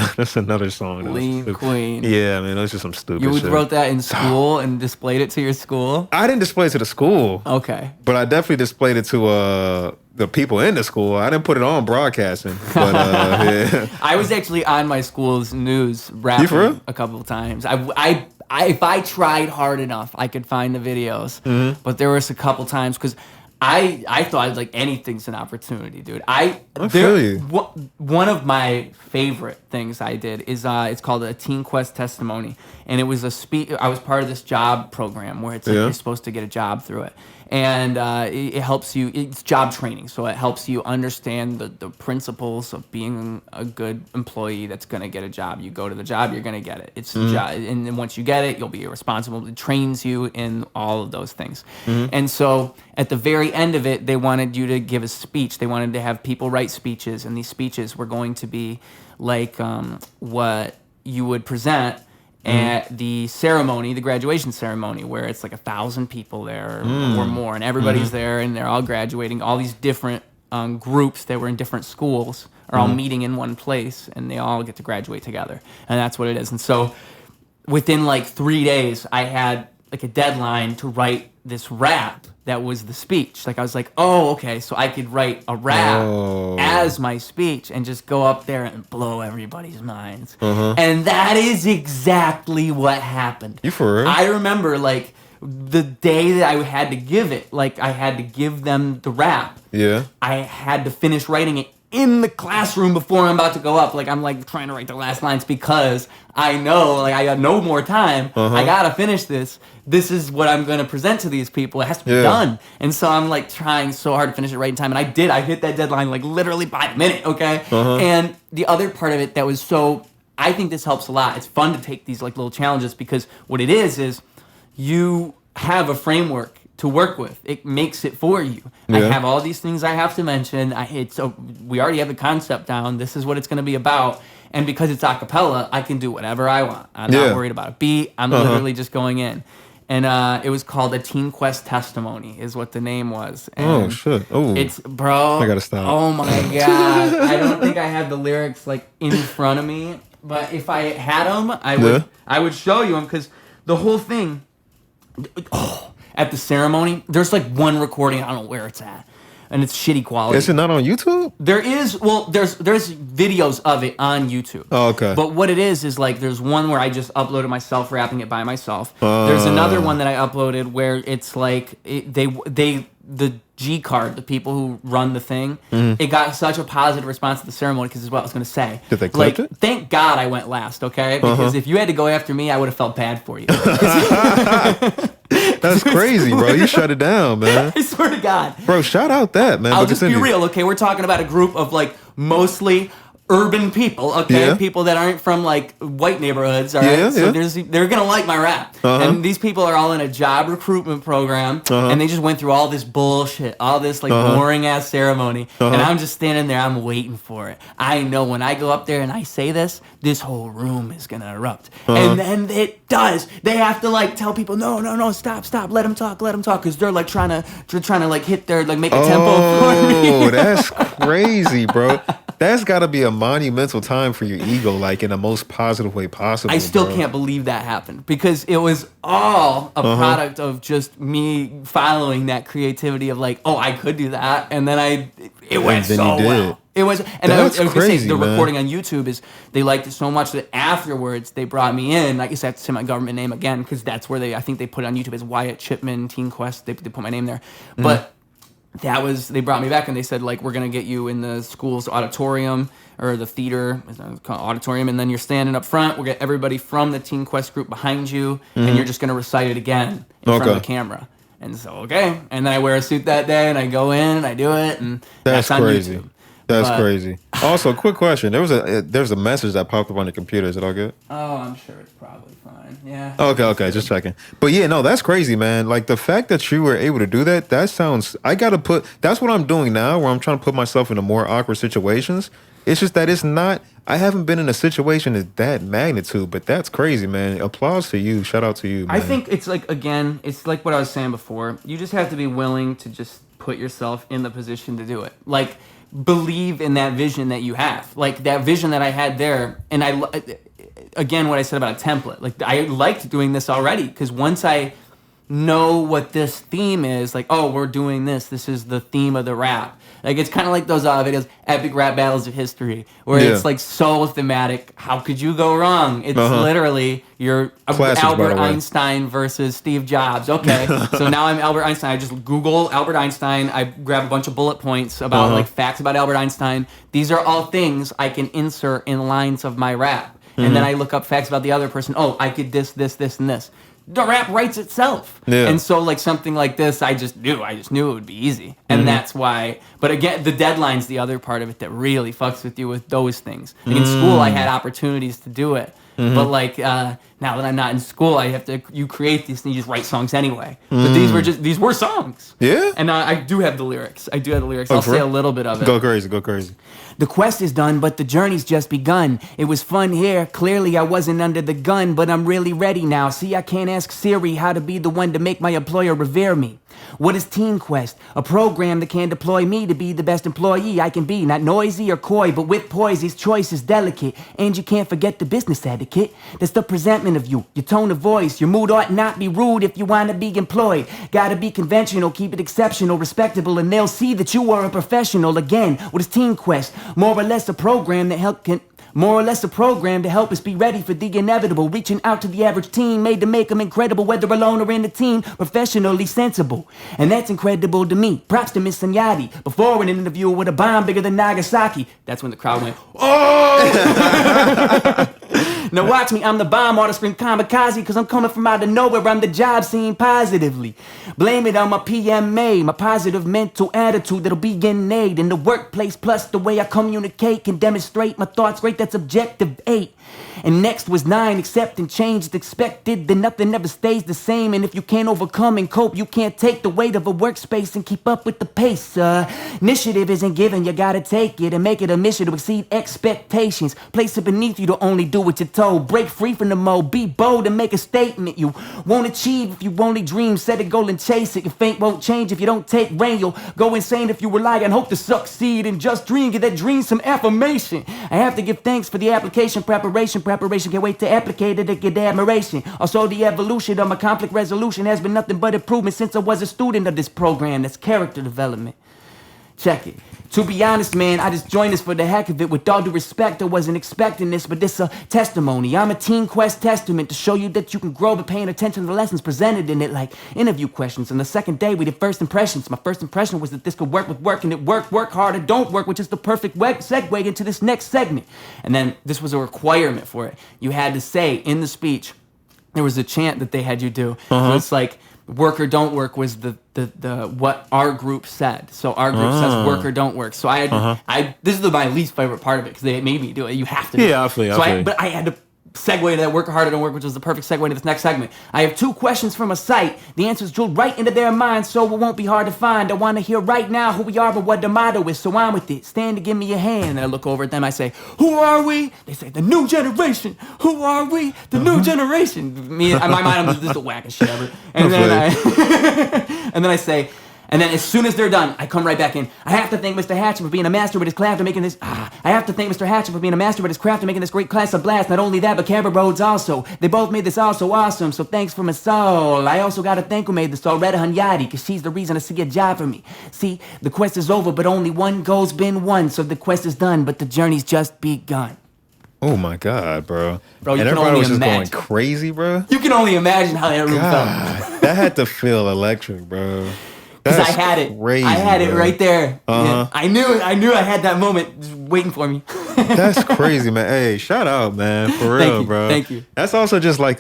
song. Lean Queen. Yeah, man, it was just some stupid shit. You wrote that in school and displayed it to your school? I didn't display it to the school. Okay. But I definitely displayed it to the people in the school. I didn't put it on broadcasting. But yeah. I was actually on my school's news rapping a couple of times. If I tried hard enough, I could find the videos. Mm-hmm. But there was a couple times because I thought like anything's an opportunity, dude. I feel you. One of my favorite things I did is it's called a TeenQuest testimony, and it was I was part of this job program where it's like you're supposed to get a job through it, and it helps you. It's job training, so it helps you understand the principles of being a good employee that's going to get a job. You go to the job, you're going to get it. It's a job, and then once you get it, you'll be responsible. It trains you in all of those things, and so at the very end of it, they wanted you to give a speech. They wanted to have people write speeches, and these speeches were going to be like what you would present at the ceremony, the graduation ceremony, where it's like 1,000 people there or more, and everybody's there, and they're all graduating. All these different groups that were in different schools are all meeting in one place, and they all get to graduate together, and that's what it is. And so within like 3 days, I had like a deadline to write this rap that was the speech. Like I was like, oh, okay, so I could write a rap as my speech and just go up there and blow everybody's minds. And that is exactly what happened. You for real? I remember like the day that I had to give it, like I had to give them the rap. Yeah. I had to finish writing it in the classroom before I'm about to go up. Like I'm like trying to write the last lines because I know like I got no more time. I gotta finish this. This is what I'm gonna present to these people. It has to be done. And so I'm like trying so hard to finish it right in time. And I did. I hit that deadline like literally by the minute. Okay. And the other part of it that was so, I think this helps a lot. It's fun to take these like little challenges because what it is you have a framework to work with. It makes it for you. I have all these things I have to mention. We already have the concept down. This is what it's going to be about. And because it's a cappella, I can do whatever I want. I'm not worried about a beat. I'm literally just going in. And it was called a TeenQuest Testimony is what the name was. And oh, shit. Oh, it's, bro. I got to stop. Oh, my God. I don't think I have the lyrics like in front of me. But if I had them, I would show you them because the whole thing... at the ceremony, there's like one recording, I don't know where it's at, and it's shitty quality. Is it not on YouTube? There is, well, there's videos of it on YouTube. Oh, okay. But what it is like there's one where I just uploaded myself rapping it by myself. There's another one that I uploaded where it's like the G card, the people who run the thing, it got such a positive response at the ceremony because is what I was going to say. Did they clip it? Thank God I went last, okay? Because if you had to go after me, I would have felt bad for you. That's crazy, bro. You shut it down, man. I swear to God. Bro, shout out that, man. I'll just be real, okay? We're talking about a group of, like, mostly urban people, okay? People that aren't from, like, white neighborhoods, all right? So they're going to like my rap. And these people are all in a job recruitment program, and they just went through all this bullshit, all this, like, boring-ass ceremony. And I'm just standing there. I'm waiting for it. I know when I go up there and I say this whole room is going to erupt. And then it does. They have to, like, tell people, no, stop, let them talk, because they're, like, trying to, like, hit their, like, make a tempo for me. Oh, that's crazy, bro. That's got to be a monumental time for your ego, like in the most positive way possible. I still can't believe that happened because it was all a product of just me following that creativity of like, oh, I could do that, and then it went so well. It was, and I was gonna say the recording on YouTube is they liked it so much that afterwards they brought me in. I guess I have to say my government name again because that's where I think they put it on YouTube as Wyatt Chipman TeenQuest. They put my name there, but. They brought me back and they said, like, we're going to get you in the school's auditorium or the theater, it's called auditorium, and then you're standing up front. We'll get everybody from the TeenQuest group behind you, and you're just going to recite it again in front of the camera. And so, okay. And then I wear a suit that day, and I go in, and I do it, and that's on crazy. YouTube. That's crazy. Also, quick question. There's a message that popped up on the computer. Is it all good? Oh, I'm sure it's probably fine. Yeah. Okay. Just checking. But yeah, no, that's crazy, man. Like the fact that you were able to do that, that's what I'm doing now where I'm trying to put myself into more awkward situations. It's just that I haven't been in a situation of that magnitude, but that's crazy, man. Applause to you. Shout out to you, man. I think it's like, again, it's like what I was saying before. You just have to be willing to just put yourself in the position to do it. Like, believe in that vision that you have, like that vision that I had there. And again, what I said about a template, like I liked doing this already because once I know what this theme is, like, oh, we're doing this is the theme of the rap. Like it's kind of like those videos, epic rap battles of history, where it's like so thematic. How could you go wrong? It's literally your Albert Einstein versus Steve Jobs. Okay, so now I'm Albert Einstein. I just Google Albert Einstein. I grab a bunch of bullet points about like facts about Albert Einstein. These are all things I can insert in lines of my rap. And then I look up facts about the other person. Oh, I could this, and this. The rap writes itself. Yeah. And so like something like this, I just knew it would be easy. And that's why, but again, the deadline's the other part of it that really fucks with you with those things. Like in school, I had opportunities to do it. But like now that I'm not in school, you create these and you just write songs anyway. But these were songs. Yeah. And I do have the lyrics. I'll say a little bit of it. Go crazy. The quest is done, but the journey's just begun. It was fun here. Clearly, I wasn't under the gun, but I'm really ready now. See, I can't ask Siri how to be the one to make my employer revere me. What is TeenQuest? A program that can deploy me to be the best employee I can be. Not noisy or coy, but with poise. His choice is delicate. And you can't forget the business etiquette. That's the presentment statement of you, your tone of voice, your mood ought not be rude if you want to be employed. Gotta be conventional, keep it exceptional, respectable, and they'll see that you are a professional. Again, what is TeenQuest? More or less a program that help us be ready for the inevitable. Reaching out to the average teen, made to make them incredible, whether alone or in a team, professionally sensible. And that's incredible to me. Props to Miss Sanyati. Before an interview with a bomb bigger than Nagasaki. That's when the crowd went, oh! Now watch me, I'm the bomb, ought to scream kamikaze, cause I'm coming from out of nowhere, I'm the job seen positively. Blame it on my PMA, my positive mental attitude that'll be innate in the workplace, plus the way I communicate can demonstrate my thoughts, great, that's objective 8. And next was 9, accept and change the expected, then nothing ever stays the same. And if you can't overcome and cope, you can't take the weight of a workspace and keep up with the pace. Initiative isn't given, you gotta take it and make it a mission to exceed expectations. Place it beneath you to only do what you're told. Break free from the mold, be bold and make a statement you won't achieve if you only dream. Set a goal and chase it, your fate won't change if you don't take rain. You'll go insane if you rely on hope to succeed and just dream, give that dream some affirmation. I have to give thanks for the application, preparation, can't wait to applicate it to get admiration. Also the evolution of my conflict resolution has been nothing but improvement since I was a student of this program. That's character development. Check it. To be honest, man, I just joined this for the heck of it. With all due respect, I wasn't expecting this, but this a testimony. I'm a TeenQuest testament to show you that you can grow by paying attention to the lessons presented in it, like interview questions. On the second day, we did first impressions. My first impression was that this could work with work, and it worked. Work harder, don't work, which is the perfect segue into this next segment. And then this was a requirement for it. You had to say in the speech, there was a chant that they had you do. It's like, work or don't work was the what our group said. So our group says work or don't work. So this is my least favorite part of it because they made me do it. You have to do it. Yeah, I feel you. But I had to segue to that work harder don't work, which was the perfect segue to this next segment. I have 2 questions from a site. The answers drilled right into their minds, so it won't be hard to find. I want to hear right now who we are, but what the motto is. So I'm with it. Stand to give me a hand. And I look over at them. I say, who are we? They say, the new generation. Who are we? The new generation. Me, in my mind, I'm just the wackest shit ever. And then I say, and then as soon as they're done, I come right back in. I have to thank Mr. Hatcher for being a master with his craft and making this. I have to thank Mr. Hatcher for being a master with his craft and making this great class a blast. Not only that, but Camera Roads also. They both made this all so awesome. So thanks from my soul. I also gotta thank who made this all Retta Hunyadi, because she's the reason I see a job for me. See, the quest is over, but only one goal's been won. So the quest is done, but the journey's just begun. Oh my God, bro. Bro, and everybody was just going crazy, bro. You can only imagine how that room felt. That had to feel electric, bro. Because I had it. Crazy, I had it bro. right there. Yeah, I knew it. I knew I had that moment just waiting for me. That's crazy, man. Hey, shout out, man. For real, bro. Thank you. That's also just like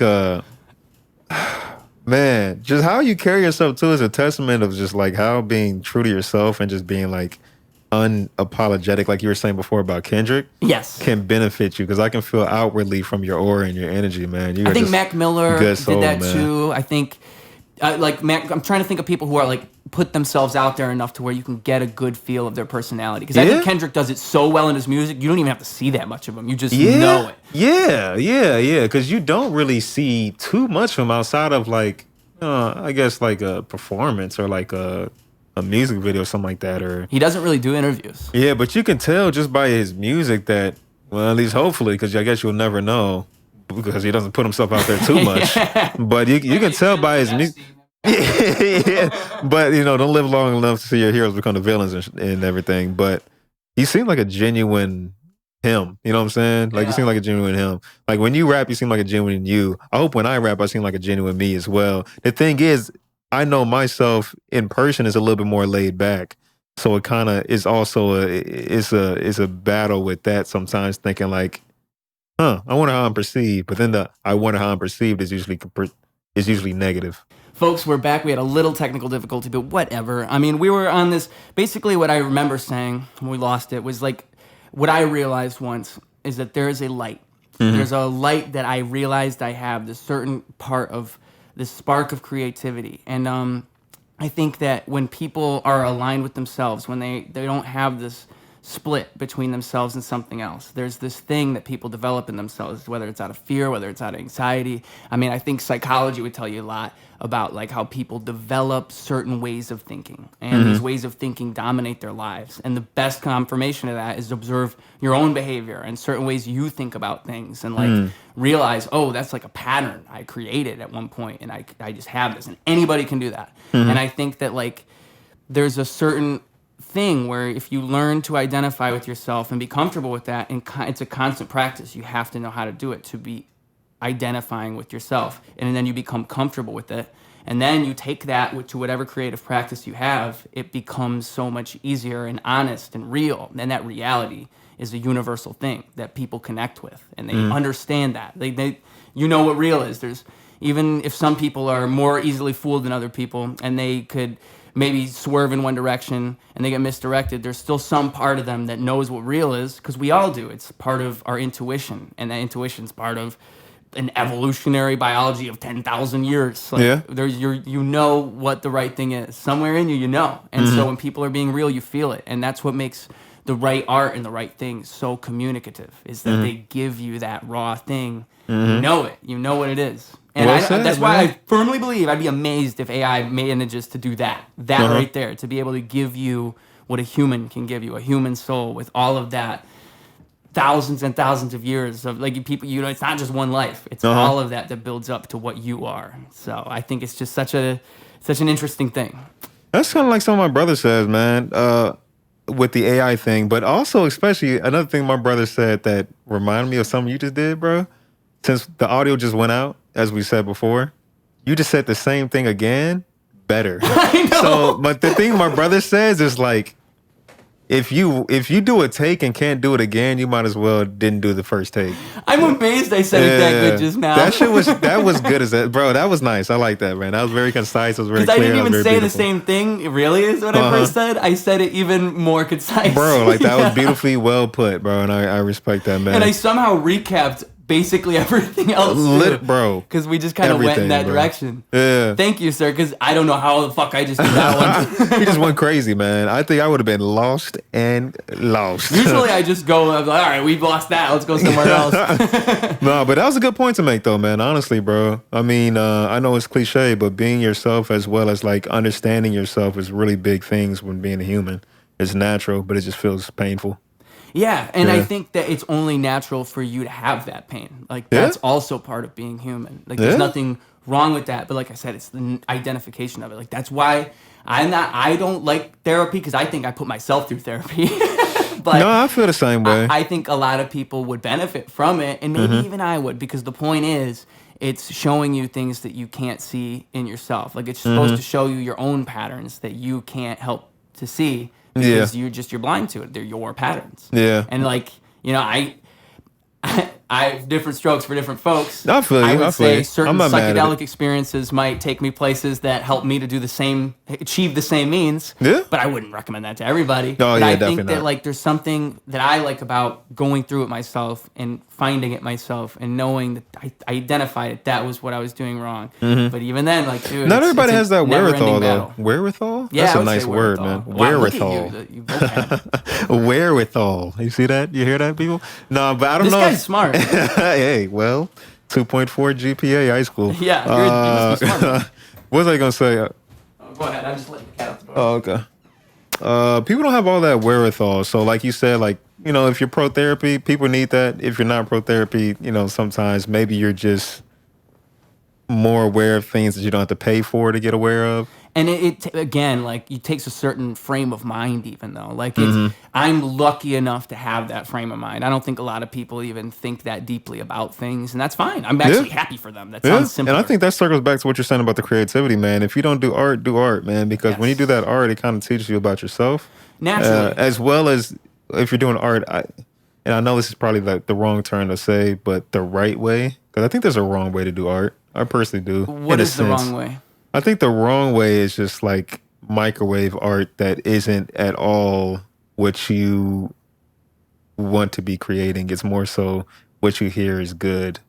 man, just how you carry yourself too is a testament of just like how being true to yourself and just being like unapologetic, like you were saying before about Kendrick. Yes. Can benefit you because I can feel outwardly from your aura and your energy, man. I think Mac Miller did that man. too. I think like Mac, I'm trying to think of people who are like put themselves out there enough to where you can get a good feel of their personality. Because I think Kendrick does it so well in his music, you don't even have to see that much of him. You just know it. Yeah. Because you don't really see too much of him outside of like, I guess like a performance or like a music video or something like that. Or he doesn't really do interviews. Yeah, but you can tell just by his music that, well, at least hopefully, because I guess you'll never know because he doesn't put himself out there too much. But you can tell by his music. Yeah, but don't live long enough to see your heroes become the villains and everything. But he seemed like a genuine him. You know what I'm saying? Like you seem like a genuine him. Like when you rap, you seem like a genuine you. I hope when I rap, I seem like a genuine me as well. The thing is, I know myself in person is a little bit more laid back, so it kind of is also it's a battle with that sometimes. Thinking like, I wonder how I'm perceived, but then the I wonder how I'm perceived is usually negative. Folks, we're back. We had a little technical difficulty, but whatever. I mean, we were on this. Basically, what I remember saying when we lost it was like, what I realized once is that there is a light. Mm-hmm. There's a light that I realized I have, this certain part of this spark of creativity. And I think that when people are aligned with themselves, when they don't have this split between themselves and something else. There's this thing that people develop in themselves, whether it's out of fear, whether it's out of anxiety. I mean, I think psychology would tell you a lot about like how people develop certain ways of thinking, and these ways of thinking dominate their lives. And the best confirmation of that is observe your own behavior and certain ways you think about things, and like realize, oh, that's like a pattern I created at one point, and I just have this, and anybody can do that. And I think that like there's a certain thing where if you learn to identify with yourself and be comfortable with that, and it's a constant practice, you have to know how to do it to be identifying with yourself, and then you become comfortable with it, and then you take that to whatever creative practice you have. It becomes so much easier and honest and real, and that reality is a universal thing that people connect with, and they understand that they you know what real is. There's, even if some people are more easily fooled than other people, and they could maybe swerve in one direction and they get misdirected, there's still some part of them that knows what real is, because we all do. It's part of our intuition, and that intuition's part of an evolutionary biology of 10,000 years. Like, there's you know what the right thing is. Somewhere in you, you know. And so when people are being real, you feel it. And that's what makes the right art and the right thing so communicative, is that they give you that raw thing. You know it. You know what it is. And that's why I firmly believe I'd be amazed if AI manages to do that. That right there, to be able to give you what a human can give you, a human soul with all of that. Thousands and thousands of years of like people, you know, it's not just one life. It's all of that builds up to what you are. So I think it's just such an interesting thing. That's kind of like something my brother says, man, with the AI thing. But also, especially, another thing my brother said that reminded me of something you just did, bro. Since the audio just went out, as we said before, you just said the same thing again, better. I know. So, but the thing my brother says is like, if you do a take and can't do it again, you might as well didn't do the first take. I'm amazed I said it that good just now. That was good as that, bro. That was nice. I like that, man. That was very concise. It was very clear. Because I didn't even say beautiful. the same thing. Really, is what I first said. I said it even more concise, bro. Like that was beautifully well put, bro. And I respect that, man. And I somehow recapped basically everything else, bro. Because we just kind of went in that direction. Yeah. Thank you, sir. Because I don't know how the fuck I just did that one. You just went crazy, man. I think I would have been lost and lost. Usually I just go, I'm like, all right, we've lost that. Let's go somewhere else. No, but that was a good point to make, though, man. Honestly, bro. I mean, I know it's cliche, but being yourself as well as like understanding yourself is really big things when being a human. It's natural, but it just feels painful. Yeah, and I think that it's only natural for you to have that pain. Like, that's also part of being human. Like, there's nothing wrong with that. But like I said, it's the identification of it. Like, that's why I don't like therapy, because I think I put myself through therapy. But no, I feel the same way. I think a lot of people would benefit from it, and maybe even I would, because the point is, it's showing you things that you can't see in yourself. Like, it's supposed to show you your own patterns that you can't help to see. Because you're blind to it. They're your patterns. Yeah. And like, you know, I have different strokes for different folks. I feel you. I would say you. certain psychedelic experiences might take me places that help me to do achieve the same means. Yeah. But I wouldn't recommend that to everybody. No, but yeah, I definitely think that not. like there's something that I like about going through it myself and finding it myself and knowing that I identified it. That was what I was doing wrong. But even then, like, dude, not everybody has that wherewithal, battle. though. Wherewithal? Yeah, that's a nice word, man. Wow, wherewithal. Wherewithal. You see that? You hear that, people? No, but I don't know. This guy's smart. Hey, well, 2.4 GPA high school. Yeah, you must be smart. What was I gonna say? Go ahead. I'm just letting the cat out the door. Oh, okay. People don't have all that wherewithal. So, like you said, like, you know, if you're pro therapy, people need that. If you're not pro therapy, you know, sometimes maybe you're just more aware of things that you don't have to pay for to get aware of. And it again, like, it takes a certain frame of mind, even though, like, I'm lucky enough to have that frame of mind. I don't think a lot of people even think that deeply about things, and that's fine. I'm actually happy for them. That sounds simple. And I think that circles back to what you're saying about the creativity, man. If you don't do art, man, because when you do that art, it kind of teaches you about yourself. Naturally. As well as if you're doing art, and I know this is probably like the wrong term to say, but the right way, because I think there's a wrong way to do art. I personally do. What is the wrong way? I think the wrong way is just like microwave art that isn't at all what you want to be creating. It's more so what you hear is good.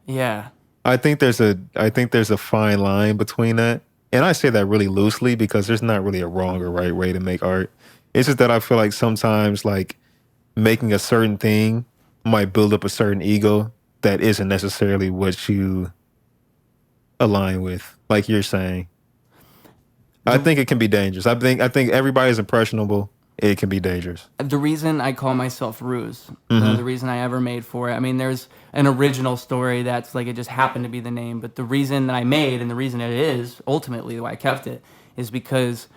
Yeah. I think there's a fine line between that. And I say that really loosely because there's not really a wrong or right way to make art. It's just that I feel like sometimes, like, making a certain thing might build up a certain ego that isn't necessarily what you align with, like you're saying. I think it can be dangerous. I think everybody's impressionable. It can be dangerous. The reason I call myself Ruse, the reason I ever made for it, I mean, there's an original story that's like it just happened to be the name, but the reason that I made and the reason it is ultimately why I kept it is because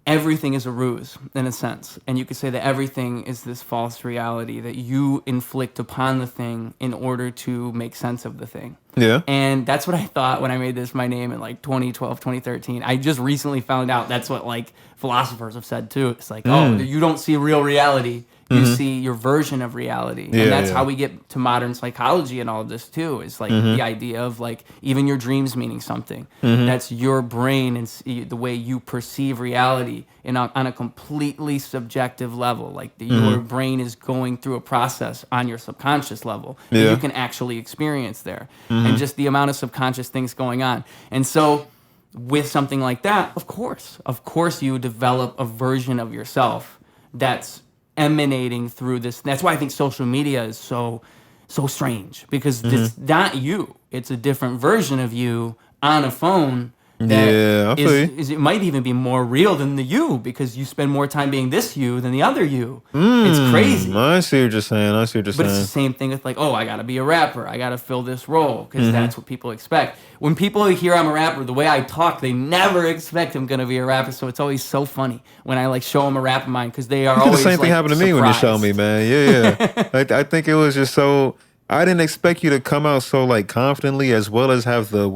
everything is a ruse in a sense, and you could say that everything is this false reality that you inflict upon the thing in order to make sense of the thing. Yeah. And that's what I thought when I made this my name in like 2012, 2013. I just recently found out that's what like philosophers have said too. It's like, oh, you don't see real reality. You see your version of reality. Yeah, and that's yeah. how we get to modern psychology and all of this too. It's like the idea of like even your dreams meaning something. That's your brain and the way you perceive reality on a completely subjective level. Like your brain is going through a process on your subconscious level that Yeah. you can actually experience there. And just the amount of subconscious things going on. And so with something like that, of course you develop a version of yourself that's emanating through this. That's why I think social media is so strange, because it's not you. It's a different version of you on a phone that Yeah, I feel you. it might even be more real than the you, because you spend more time being this you than the other you. It's crazy. I see what you're saying. But it's the same thing with like, oh, I got to be a rapper. I got to fill this role because that's what people expect. When people hear I'm a rapper, the way I talk, they never expect I'm going to be a rapper. So it's always so funny when I like show them a rap of mine, because they are always The same thing like, happened to me when you showed surprised. me, man. Yeah. I think it was just so. I didn't expect you to come out so like confidently, as well as have the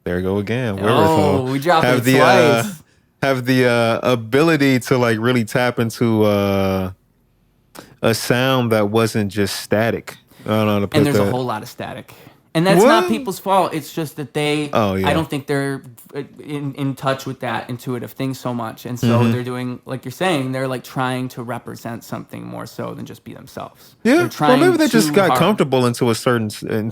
there you go again. Wherewithal. Oh, we dropped have it the twice. have the ability to like really tap into a sound that wasn't just static. I don't know how to put And there's that. a whole lot of static. And that's not people's fault. It's just that they, Oh, yeah. I don't think they're in touch with that intuitive thing so much. And so they're doing, like you're saying, they're like trying to represent something more so than just be themselves. Yeah. They're Well, trying maybe they just too got hard. comfortable into a certain thing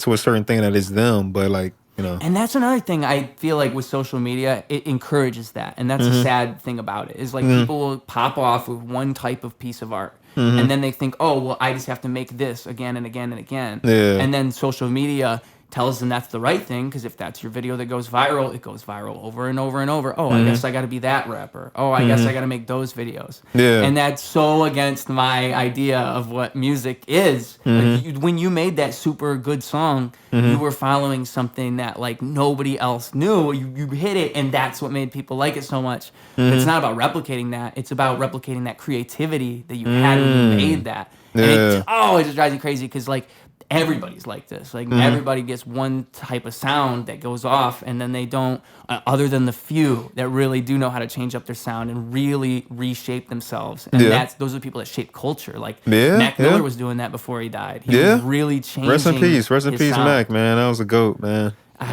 that is them, but like, you know. And that's another thing I feel like with social media, it encourages that. And that's a sad thing about it, is like people will pop off with one type of piece of art. And then they think, oh, well, I just have to make this again and again and again. Yeah. And then social media tells them that's the right thing, because if that's your video that goes viral, it goes viral over and over and over. Oh, I guess I got to be that rapper. Oh, I guess I got to make those videos. Yeah. And that's so against my idea of what music is. Like when you made that super good song, you were following something that like nobody else knew. You hit it, and that's what made people like it so much. But it's not about replicating that. It's about replicating that creativity that you had when you made that. And it just drives you crazy, because like everybody's like this. Like everybody gets one type of sound that goes off, and then they don't, other than the few that really do know how to change up their sound and really reshape themselves. And those are the people that shape culture. Like Mac Miller was doing that before he died. He was really changing. Rest in peace, his sound. Mac, man. That was a goat, man. But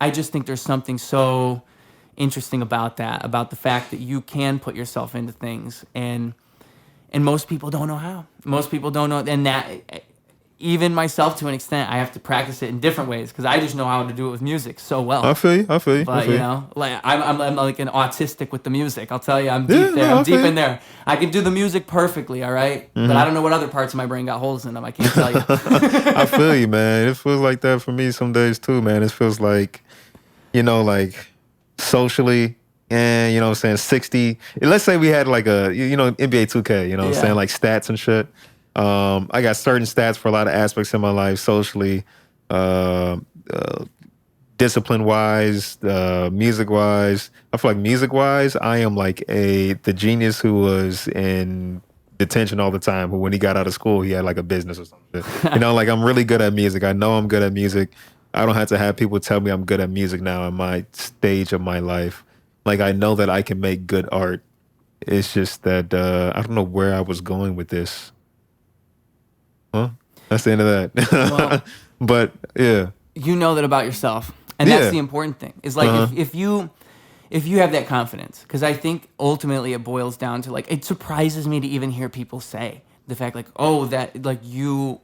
I just think there's something so interesting about that, about the fact that you can put yourself into things, and most people don't know how. Most people don't know, and that even myself to an extent, I have to practice it in different ways, because I just know how to do it with music so well. I feel you. But you know, like I'm like an autistic with the music. I'll tell you, I'm deep there. I'm deep in there. I can do the music perfectly, all right? But I don't know what other parts of my brain got holes in them. I can't tell you. I feel you, man. It feels like that for me some days too, man. It feels like, you know, like socially, and you know what I'm saying, 60. Let's say we had like a, you know, NBA 2K, you know what I'm saying, like stats and shit. I got certain stats for a lot of aspects in my life, socially, discipline wise, music wise. I feel like music wise, I am like the genius who was in detention all the time, but when he got out of school, he had like a business or something. You know, like I'm really good at music. I know I'm good at music. I don't have to have people tell me I'm good at music now in my stage of my life. Like I know that I can make good art. It's just that I don't know where I was going with this. Huh? That's the end of that. Well, but yeah, you know that about yourself, and that's the important thing. Is like if you have that confidence, because I think ultimately it boils down to like, it surprises me to even hear people say the fact like, oh, that like you,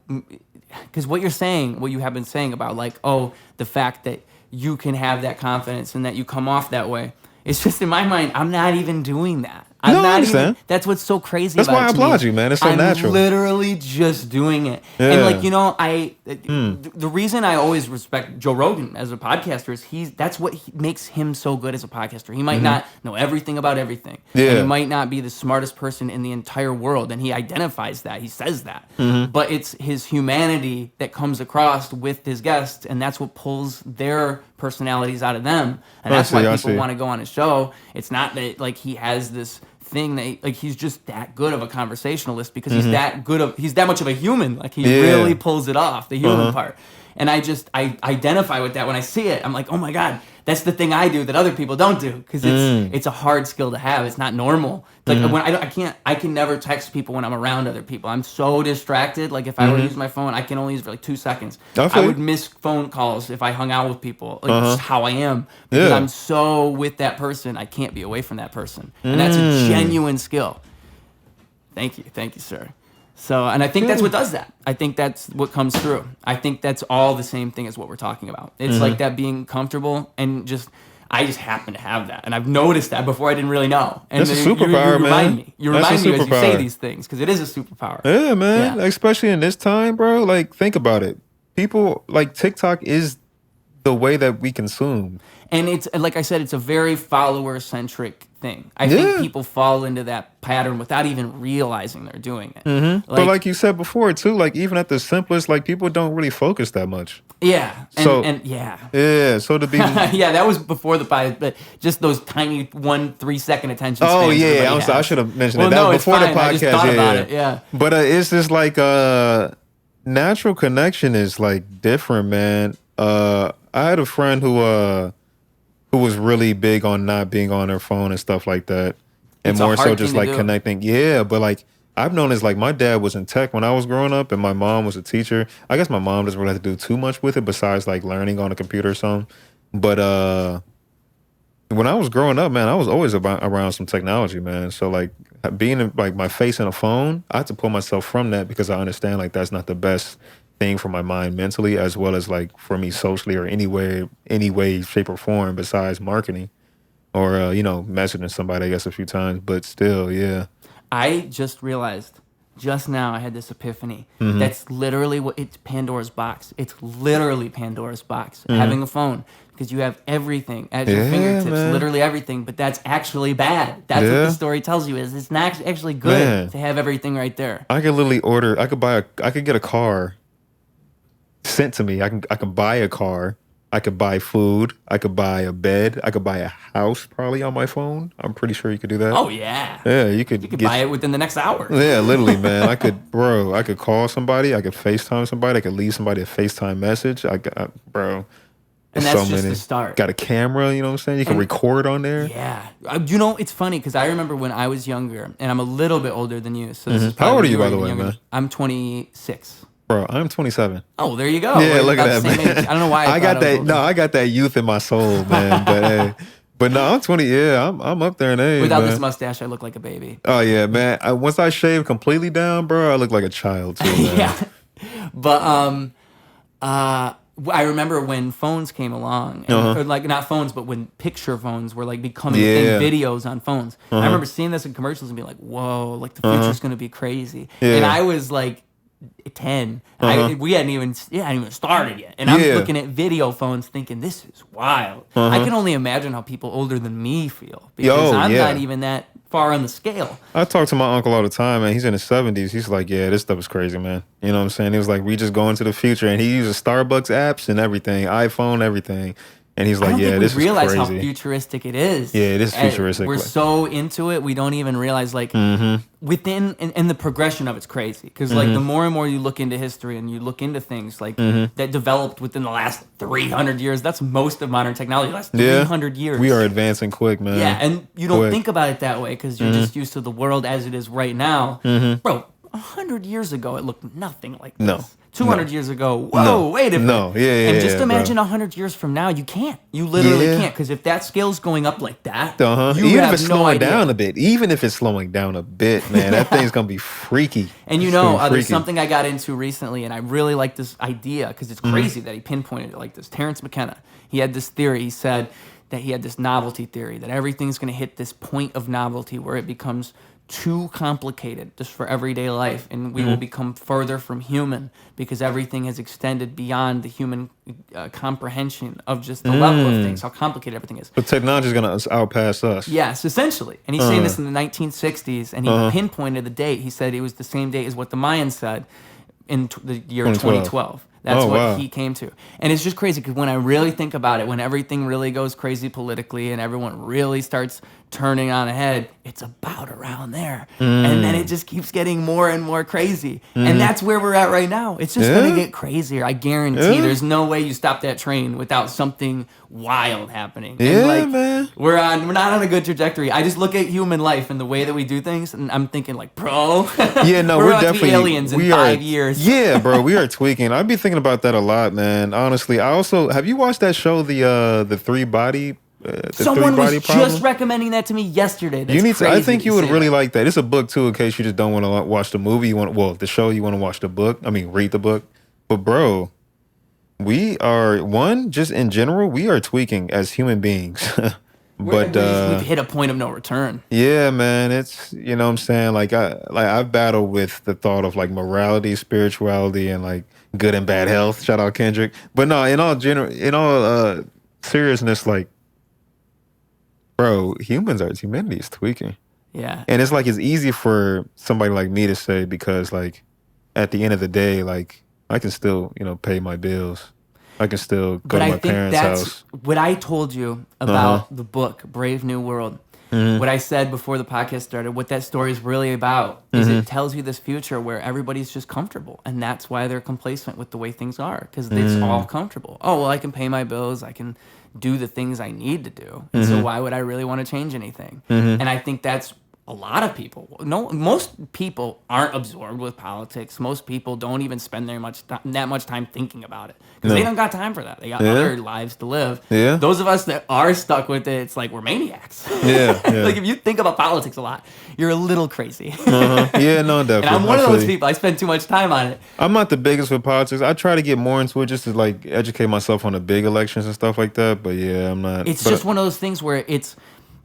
because what you're saying, what you have been saying about like, oh, the fact that you can have that confidence and that you come off that way. It's just in my mind, I'm not even doing that. I'm No, I not understand. even, that's what's so crazy That's about why it I to me. applaud you, man. It's so I'm natural. literally just doing it. Yeah. And like, you know, the reason I always respect Joe Rogan as a podcaster is that's what makes him so good as a podcaster. He might not know everything about everything. Yeah. And he might not be the smartest person in the entire world. And he identifies that. He says that. But it's his humanity that comes across with his guests. And that's what pulls their personalities out of them. And that's why people want to go on his show. It's not that like he has this thing that like he's just that good of a conversationalist because he's that much of a human. Like he really pulls it off, the human part. And I identify with that when I see it. I'm like, oh my God, that's the thing I do that other people don't do because it's a hard skill to have. It's not normal. Like when I can never text people when I'm around other people. I'm so distracted. Like if I were to use my phone, I can only use it for like 2 seconds. I would miss phone calls if I hung out with people. Like just how I am because I'm so with that person. I can't be away from that person, and that's a genuine skill. Thank you, sir. So, and I think that's what does that. I think that's what comes through. I think that's all the same thing as what we're talking about. It's like that being comfortable and I just happen to have that. And I've noticed that before I didn't really know. And that's a superpower, you remind man. me. You remind me as you say these things because it is a superpower. Yeah, man. Yeah. Especially in this time, bro. Like, think about it. People, like, TikTok is the way that we consume. And it's, like I said, it's a very follower-centric thing. I think people fall into that pattern without even realizing they're doing it. But like you said before, too, like even at the simplest, like people don't really focus that much. Yeah. And yeah. Yeah. So to be. Yeah, that was before the podcast, but just those tiny 3 second attention spans. Oh, yeah. I should have mentioned it. That was before the podcast. I just thought about it. Yeah. But it's just like natural connection is like different, man. I had a friend who was really big on not being on her phone and stuff like that. And it's more so just like connecting. Yeah, but like I've known like my dad was in tech when I was growing up and my mom was a teacher. I guess my mom doesn't really have to do too much with it besides like learning on a computer or something. But when I was growing up, man, I was always around some technology, man. So like being like my face in a phone, I had to pull myself from that because I understand like that's not the best thing for my mind mentally as well as like for me socially or any way, shape or form besides marketing or, messaging somebody, I guess, a few times. But still, yeah. I just realized just now I had this epiphany. That's literally it's Pandora's box. It's literally Pandora's box. Having a phone because you have everything at your fingertips, literally everything. But that's actually bad. That's what the story tells you is it's not actually good to have everything right there. I could literally order. I could get a car sent to me. I can buy a car. I could buy food. I could buy a bed. I could buy a house probably on my phone. I'm pretty sure you could do that. Oh yeah. Yeah, you could buy it within the next hour. Yeah, literally, man. I could call somebody. I could FaceTime somebody. I could leave somebody a FaceTime message. And that's just the start. Got a camera, you know what I'm saying? You can record on there. Yeah. It's funny because I remember when I was younger, and I'm a little bit older than you. So this is how old are you, by the way, man? I'm 26. Bro, I'm 27. Oh, there you go. Yeah, look at that, man. Age. I don't know why I got that. No, I got that youth in my soul, man. But hey, no, I'm 20. Yeah, I'm up there in age. Without this mustache, I look like a baby. Oh yeah, man. Once I shave completely down, bro, I look like a child too, man. Yeah. But I remember when phones came along, and, or like not phones, but when picture phones were like becoming videos on phones. I remember seeing this in commercials and being like, "Whoa, like the future's gonna be crazy." Yeah. And I was like 10. We hadn't even started yet, and I'm looking at video phones, thinking this is wild. I can only imagine how people older than me feel because I'm not even that far on the scale. I talk to my uncle all the time, man. He's in his 70s. He's like, yeah, this stuff is crazy, man. You know what I'm saying? He was like, we just go into the future, and he uses Starbucks apps and everything, iPhone, everything. And he's like, yeah, this is crazy. I don't think we realize how futuristic it is. Yeah, it is futuristic. We're so into it, we don't even realize, like, within, and the progression of it's crazy. Because, like, the more and more you look into history and you look into things, like, that developed within the last 300 years, that's most of modern technology, the last 300 years. We are advancing quick, man. Yeah, and you don't think about it that way because you're just used to the world as it is right now. Bro, 100 years ago, it looked nothing like this. No. 200 years ago, whoa, way different. No, yeah, and just imagine 100 years from now, you can't. You literally can't, because if that scale's going up like that, you even have if it's no slowing idea. down a bit, man, that thing's gonna be freaky. And there's something I got into recently, and I really like this idea because it's crazy that he pinpointed it like this. Terrence McKenna, he had this theory. He said that he had this novelty theory, that everything's going to hit this point of novelty where it becomes too complicated just for everyday life, and we will become further from human because everything has extended beyond the human comprehension of just the level of things, how complicated everything is. But technology is going to outpass us. Yes, essentially. And he's saying this in the 1960s, and he pinpointed the date. He said it was the same date as what the Mayans said in the year 2012. That's what he came to. And it's just crazy because when I really think about it, when everything really goes crazy politically and everyone really starts turning on a head, it's about around there. And then it just keeps getting more and more crazy. And that's where we're at right now. It's just going to get crazier. I guarantee there's no way you stop that train without something wild happening. And Man. We're not on a good trajectory. I just look at human life and the way that we do things, and I'm thinking like, bro, Yeah, no, we're about to be definitely aliens in 5 years. Yeah, bro, we are tweaking. I'd be thinking about that a lot, man. Honestly, I also have you watched that show, the three body? Someone was problem? just recommending that to me yesterday. That's You need to. I crazy think that you would say really that. like that. It's a book too, in case you just don't want to watch the movie. The show. You want to watch the book. I mean, read the book. But bro, we are just in general, we are tweaking as human beings. But We've hit a point of no return. yeah, man, it's you know what I'm saying. I've battled with the thought of like morality, spirituality, and like good and bad health. Shout out Kendrick. But no, in all seriousness, like, bro, humanity is tweaking. Yeah. And it's like it's easy for somebody like me to say because like at the end of the day, like I can still, pay my bills. I can still go to my parents' house. What I told you about the book, Brave New World. What I said before the podcast started, what that story is really about is it tells you this future where everybody's just comfortable. And that's why they're complacent with the way things are, because it's all comfortable. Oh, well, I can pay my bills. I can do the things I need to do. And so why would I really want to change anything? And I think that's a lot of people. Most people aren't absorbed with politics. Most people don't even spend that much time thinking about it because they don't got time for that. They got other lives to live. Yeah. Those of us that are stuck with it, it's like we're maniacs. Yeah. Like if you think about politics a lot, you're a little crazy. Yeah, no, definitely. And I'm one of those people. I spend too much time on it. I'm not the biggest with politics. I try to get more into it just to like educate myself on the big elections and stuff like that. But yeah, I'm not. It's just one of those things where it's,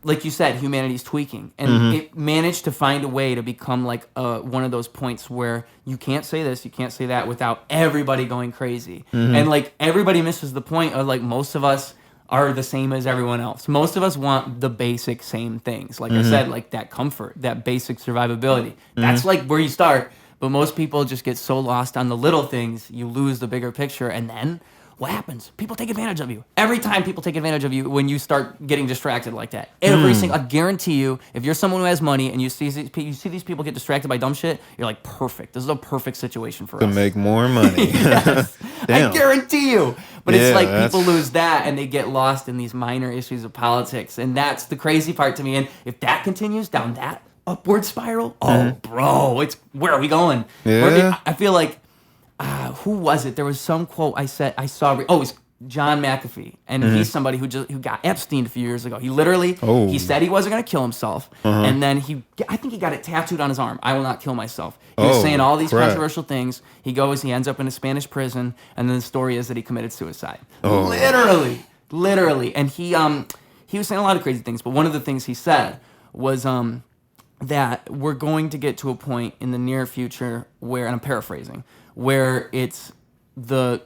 like you said, humanity's tweaking, and it managed to find a way to become like one of those points where you can't say this, you can't say that without everybody going crazy. And like everybody misses the point of like most of us are the same as everyone else. Most of us want the basic same things. Like I said, like that comfort, that basic survivability. That's like where you start. But most people just get so lost on the little things, you lose the bigger picture, and then what happens? People take advantage of you. Every time people take advantage of you when you start getting distracted like that. I guarantee you, if you're someone who has money and you see these people get distracted by dumb shit, you're like, perfect. This is a perfect situation for us. To make more money. Yes. I guarantee you. But it's like that's- people lose that and they get lost in these minor issues of politics. And that's the crazy part to me. And if that continues down that upward spiral, bro, where are we going? Yeah. I feel like, who was it? There was some quote I saw. Oh, it was John McAfee, and he's somebody who got Epstein a few years ago. He literally he said he wasn't going to kill himself, and then I think he got it tattooed on his arm. I will not kill myself. He was saying all these controversial things. He ends up in a Spanish prison, and then the story is that he committed suicide. Literally, and he was saying a lot of crazy things. But one of the things he said was that we're going to get to a point in the near future where, and I'm paraphrasing, where it's the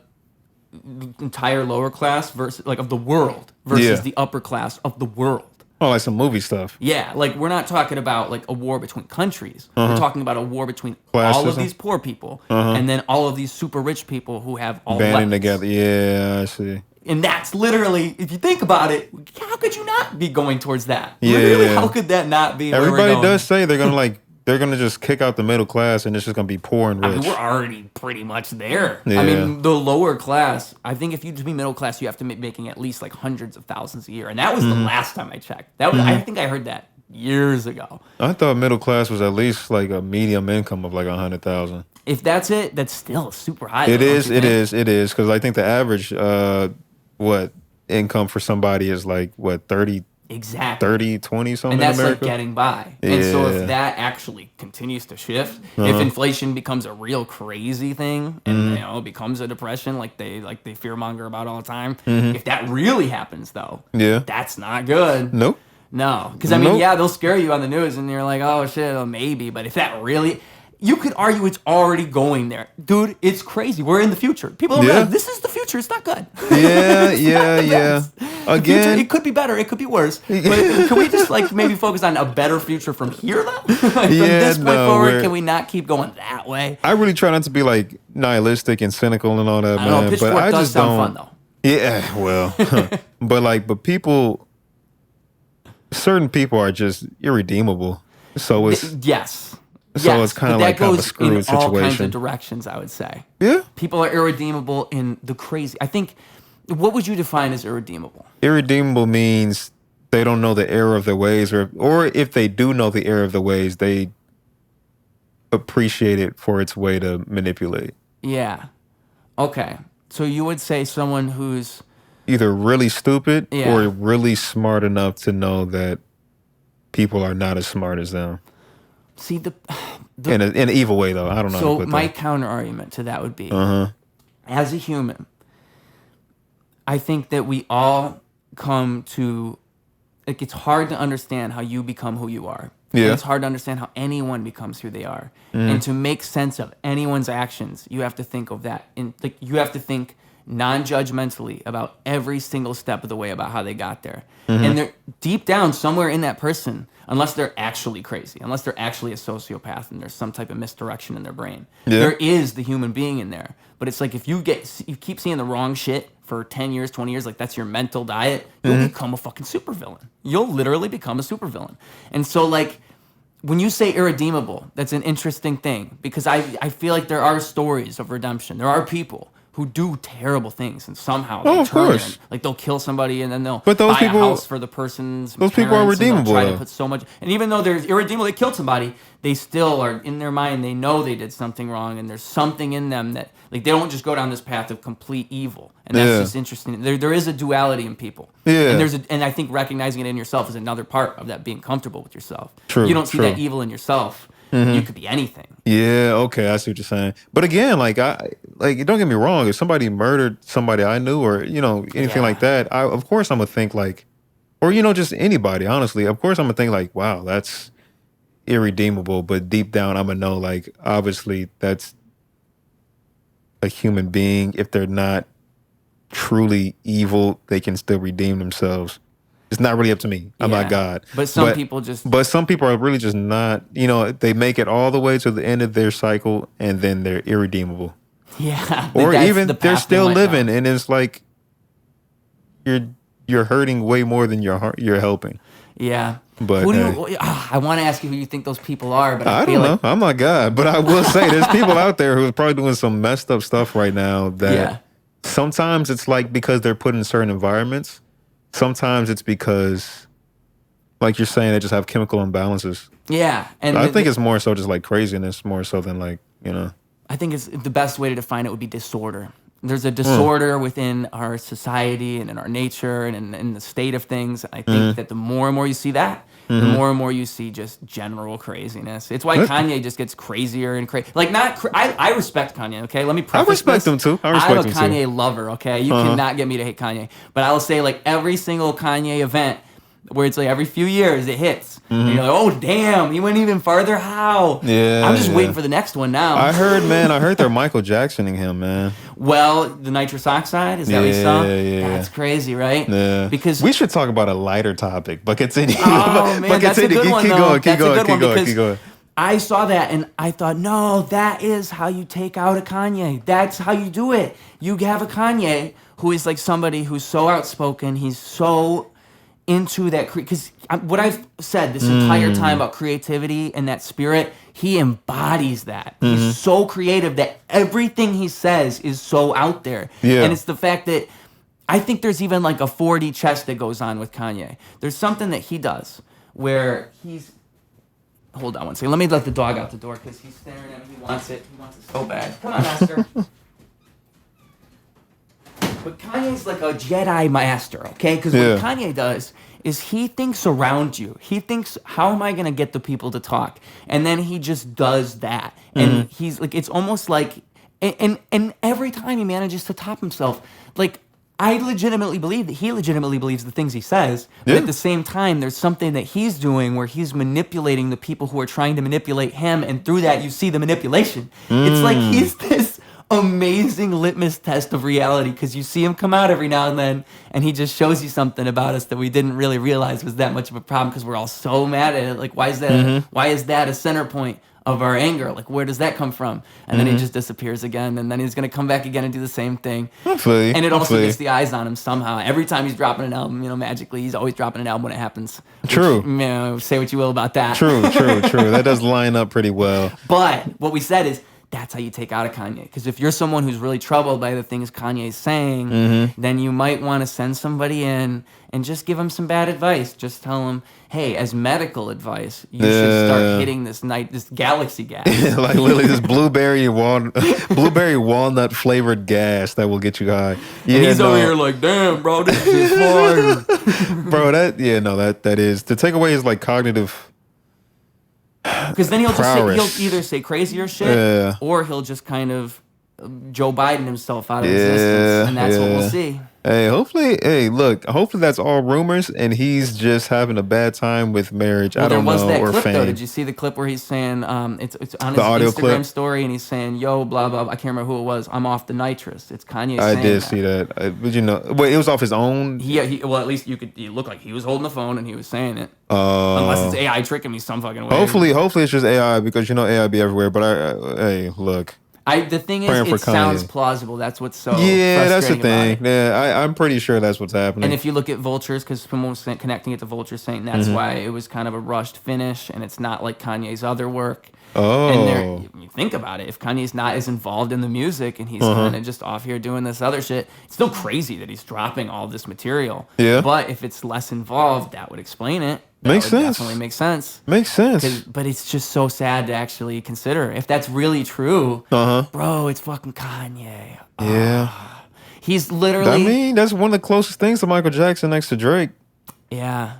entire lower class versus of the world versus the upper class of the world. Oh, like some movie stuff. Yeah, like we're not talking about like a war between countries. We're talking about a war between all of these poor people and then all of these super rich people who have all banding weapons together. Yeah, I see. And that's literally, if you think about it, how could you not be going towards that? Yeah. Literally, how could that not be where we're Everybody going? does say they're gonna just kick out the middle class and it's just gonna be poor and rich. I mean, we're already pretty much there. Yeah. I mean, the lower class, I think if you to be middle class, you have to be making at least like hundreds of thousands a year. And that was the last time I checked. That was, I think I heard that years ago. I thought middle class was at least like a medium income of like 100,000. If that's it, that's still super high. It though, is, don't you it think? is, because I think the average income for somebody is like what 30 Exactly. 30, 20 something And that's in America. like getting by. Yeah. And so if that actually continues to shift, if inflation becomes a real crazy thing and it becomes a depression like they fearmonger about all the time, if that really happens though, that's not good. Nope. No, because I mean, yeah, they'll scare you on the news, and you're like, oh shit, well, maybe. But if that really, you could argue it's already going there, dude. It's crazy. We're in the future. People don't realize this is the future. It's not good. Yeah. Again, it could be better. It could be worse. But can we just like maybe focus on a better future from here, though? From this point forward, can we not keep going that way? I really try not to be like nihilistic and cynical and all that, I know Pitchfork but I does just sound don't. fun though. Yeah, well, but people. Certain people are just irredeemable, so it's yes. it's kind of like kind of a screwed situation. All kinds of situation. directions, I would say. Yeah, people are irredeemable in the crazy. I think. What would you define as irredeemable? Irredeemable means they don't know the error of their ways, or if they do know the error of the ways, they appreciate it for its way to manipulate. Yeah. Okay. So you would say someone who's either really stupid or really smart enough to know that people are not as smart as them. See in an evil way though. I don't know. So my counter argument to that would be, as a human, I think that we all come to, like, it's hard to understand how you become who you are. Yeah. And it's hard to understand how anyone becomes who they are. And to make sense of anyone's actions, you have to think of that. You have to think non-judgmentally about every single step of the way about how they got there. And they're deep down somewhere in that person, unless they're actually crazy, unless they're actually a sociopath and there's some type of misdirection in their brain, there is the human being in there. But it's like if you keep seeing the wrong shit for 10 years, 20 years, like that's your mental diet, you'll become a fucking supervillain. You'll literally become a supervillain. And so like when you say irredeemable, that's an interesting thing because I feel like there are stories of redemption. There are people who do terrible things and somehow they turn in. Like they'll kill somebody and then they'll buy a house for the person's parents. People are redeemable. Try to put so much, and even though they're irredeemable, they killed somebody. They still are in their mind. They know they did something wrong, and there's something in them that like they don't just go down this path of complete evil. And that's just interesting. There is a duality in people. Yeah. And I think recognizing it in yourself is another part of that being comfortable with yourself. True. You don't see that evil in yourself. You could be anything. Yeah, okay, I see what you're saying. But again, like don't get me wrong, if somebody murdered somebody I knew or, anything like that, of course I'm gonna think like, or just anybody, honestly, of course I'm gonna think like, wow, that's irredeemable, but deep down I'm gonna know like obviously that's a human being. If they're not truly evil, they can still redeem themselves. It's not really up to me. I'm not God. But some people are really just not, they make it all the way to the end of their cycle and then they're irredeemable. Yeah. Or even they're still living and it's like you're hurting way more than you're helping. Yeah. But I want to ask you who you think those people are, but I don't know. I'm not God, but I will say there's people out there who are probably doing some messed up stuff right now that sometimes it's like because they're put in certain environments. Sometimes it's because, like you're saying, they just have chemical imbalances. Yeah. And I think it's more so just like craziness, more so than like, I think it's the best way to define it would be disorder. There's a disorder within our society and in our nature and in the state of things. I think that the more and more you see that, the more and more you see just general craziness. It's why Kanye just gets crazier and crazy. Like, I respect Kanye, okay? Let me preface I respect him too. I'm a Kanye lover, okay? You cannot get me to hate Kanye. But I will say, like, every single Kanye event where it's like every few years it hits. And you're like, oh, damn, he went even farther? How? Yeah. I'm just waiting for the next one now. I heard they're Michael Jacksoning him, man. Well, the nitrous oxide, is that what you saw? Yeah. That's crazy, right? Yeah. Because we should talk about a lighter topic, but continue. Oh, man, that's a good one, though. Keep going. I saw that and I thought, no, that is how you take out a Kanye. That's how you do it. You have a Kanye who is like somebody who's so outspoken. He's so into that, because what I've said this entire time about creativity and that spirit, he embodies that. He's so creative that everything he says is so out there. And it's the fact that I think there's even like a 4D chess that goes on with Kanye. There's something that he does where hold on one second. Let me let the dog out the door because he's staring at me. He wants it so bad. Come on, Oscar. But Kanye's like a Jedi master, okay? Because what Kanye does is he thinks around you. He thinks, how am I going to get the people to talk? And then he just does that. And he's like, it's almost like, and every time he manages to top himself, like, I legitimately believe that he legitimately believes the things he says, but at the same time, there's something that he's doing where he's manipulating the people who are trying to manipulate him, and through that, you see the manipulation. It's like he's this amazing litmus test of reality, because you see him come out every now and then, and he just shows you something about us that we didn't really realize was that much of a problem, because we're all so mad at it. Like, why is that a center point of our anger? Like, where does that come from? And then he just disappears again, and then he's going to come back again and do the same thing. Hopefully. And it also gets the eyes on him somehow. Every time he's dropping an album, magically, he's always dropping an album when it happens. True. Which, say what you will about that. True. That does line up pretty well. But what we said is, that's how you take out a Kanye. Because if you're someone who's really troubled by the things Kanye's saying, then you might want to send somebody in and just give him some bad advice. Just tell him, hey, as medical advice, you should start hitting this galaxy gas. Like literally this blueberry walnut flavored gas that will get you high. Yeah, and he's over here like, damn, bro, this is fire. Bro, that is. The takeaway is like cognitive. Because then he'll either say crazier shit, or he'll just kind of Joe Biden himself out of existence, and that's what we'll see. Hey, hopefully that's all rumors, and he's just having a bad time with marriage. Well, I don't know, there was that or clip fame. Though. Did you see the clip where he's saying it's on his audio Instagram clip? story, and he's saying, "Yo, blah blah." I can't remember who it was. I'm off the nitrous. It's Kanye. I saying did that. see that. But wait, it was off his own. Well, at least it looked like he was holding the phone and he was saying it. Unless it's AI tricking me some fucking way. Hopefully it's just AI, because AI be everywhere. But hey, look. The thing is, it sounds plausible. That's what's so frustrating that's the thing. about it. Yeah, I'm pretty sure that's what's happening. And if you look at Vultures, because someone was connecting it to Vultures, saying that's why it was kind of a rushed finish, and it's not like Kanye's other work. Oh. And you think about it, if Kanye's not as involved in the music and he's kind of just off here doing this other shit, it's still crazy that he's dropping all this material. Yeah. But if it's less involved, that would explain it. Makes sense. Definitely makes sense. Makes sense. But it's just so sad to actually consider. If that's really true, bro, it's fucking Kanye. Yeah. He's literally... I mean, that's one of the closest things to Michael Jackson next to Drake. Yeah,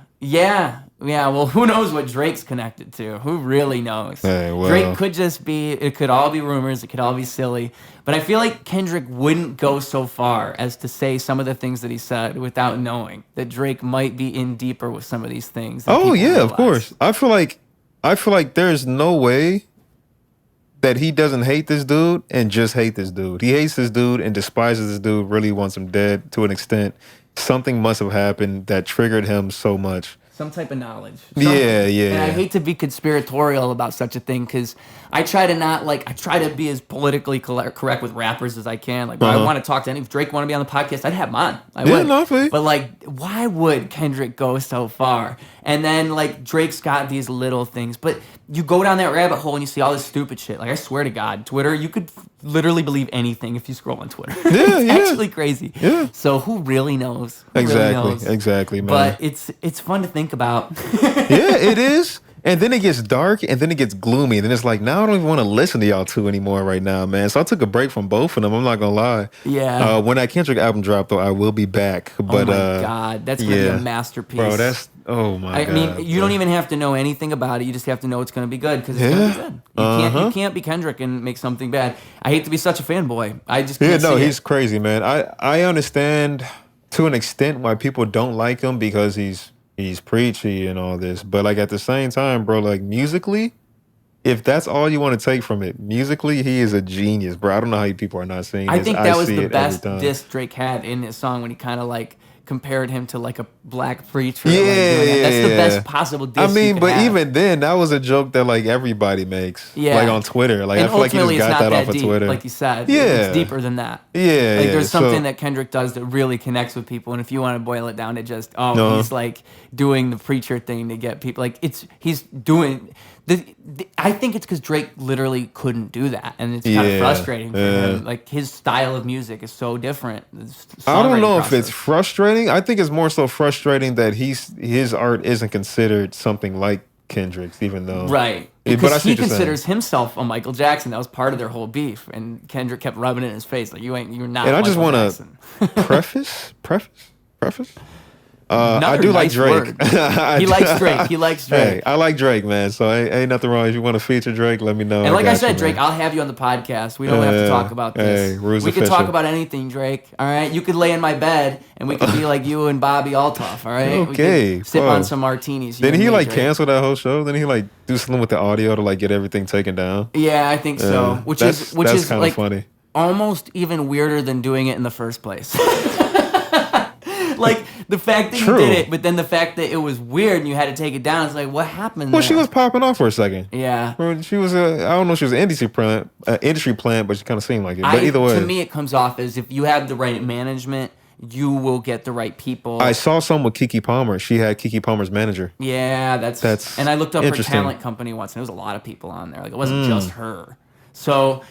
well, who knows what Drake's connected to? Who really knows? Hey, well. Drake could just be, it could all be rumors, it could all be silly. But I feel like Kendrick wouldn't go so far as to say some of the things that he said without knowing that Drake might be in deeper with some of these things. Oh, yeah, of course. I feel like there's no way that he doesn't hate this dude and just hate this dude. He hates this dude and despises this dude, really wants him dead to an extent. Something must have happened that triggered him so much. Some type of knowledge. Yeah. And I hate to be conspiratorial about such a thing, because I try to be as politically correct with rappers as I can. Like, I want to talk to any, if Drake want to be on the podcast, I'd have him on. I would. No, please. But like, why would Kendrick go so far? And then like Drake's got these little things, but you go down that rabbit hole and you see all this stupid shit. Like, I swear to God, Twitter, you could literally believe anything if you scroll on Twitter. It's actually crazy. Yeah. So who really knows? Exactly, man. But it's fun to think about. Yeah, it is. And then it gets dark, and then it gets gloomy. And then it's like, now I don't even want to listen to y'all two anymore right now, man. So I took a break from both of them. I'm not going to lie. Yeah. When that Kendrick album dropped, though, I will be back. But, oh, my God. That's going to be a masterpiece. Bro, oh, my God. I mean, you don't even have to know anything about it. You just have to know it's going to be good, because it's going to be good. You can't be Kendrick and make something bad. I hate to be such a fanboy. I just can't see he's crazy, man. I understand to an extent why people don't like him, because he's preachy and all this, but like at the same time, bro, like musically, if that's all you want to take from it, musically, he is a genius, bro. I don't know how you people are not seeing this. I think that was the best diss Drake had in his song, when he kind of like compared him to like a black preacher. That's the best possible diss. I mean, but have. even then, that was a joke that like everybody makes, like on Twitter. Like, and I feel like he just got that off of deep, Twitter. like you said. Yeah, it's deeper than that. Yeah, like there's something that Kendrick does that really connects with people, and if you want to boil it down to just he's like doing the preacher thing to get people, like he's doing. I think it's because Drake literally couldn't do that, and it's kind of frustrating for him. Like, his style of music is so different. I don't know if it's frustrating. I think it's more so frustrating that his art isn't considered something like Kendrick's, even though but I Because see he what you're saying. considers himself a Michael Jackson. That was part of their whole beef, and Kendrick kept rubbing it in his face, like you're not. And I Michael just want Jackson. to preface. I Another do like nice Drake. word. He likes Drake. He likes Drake. Hey, I like Drake, man. So ain't nothing wrong. If you want to feature Drake, let me know. And like I said, you, Drake, man. I'll have you on the podcast. We don't have to talk about this. Hey, Ruse we can official. talk about anything, Drake. All right, you could lay in my bed, and we could be like you and Bobby Altoff. All right, Okay, we could sip fuck. on some martinis. Didn't he like Drake. cancel that whole show? Didn't he like do something with the audio to like get everything taken down? Yeah, I think so. Which is that's kind of like funny. almost even weirder than doing it in the first place. Like the fact that True. you did it, but then the fact that it was weird and you had to take it down. It's like, what happened? Well, there? she was popping off for a second. Yeah. Well, she was I don't know if she was an industry plant, but she kind of seemed like it. But either way, to me, it comes off as if you have the right management, you will get the right people. I saw some with Keke Palmer. She had Keke Palmer's manager. Yeah, that's and I looked up her interesting. talent company once, and there was a lot of people on there. Like it wasn't just her. So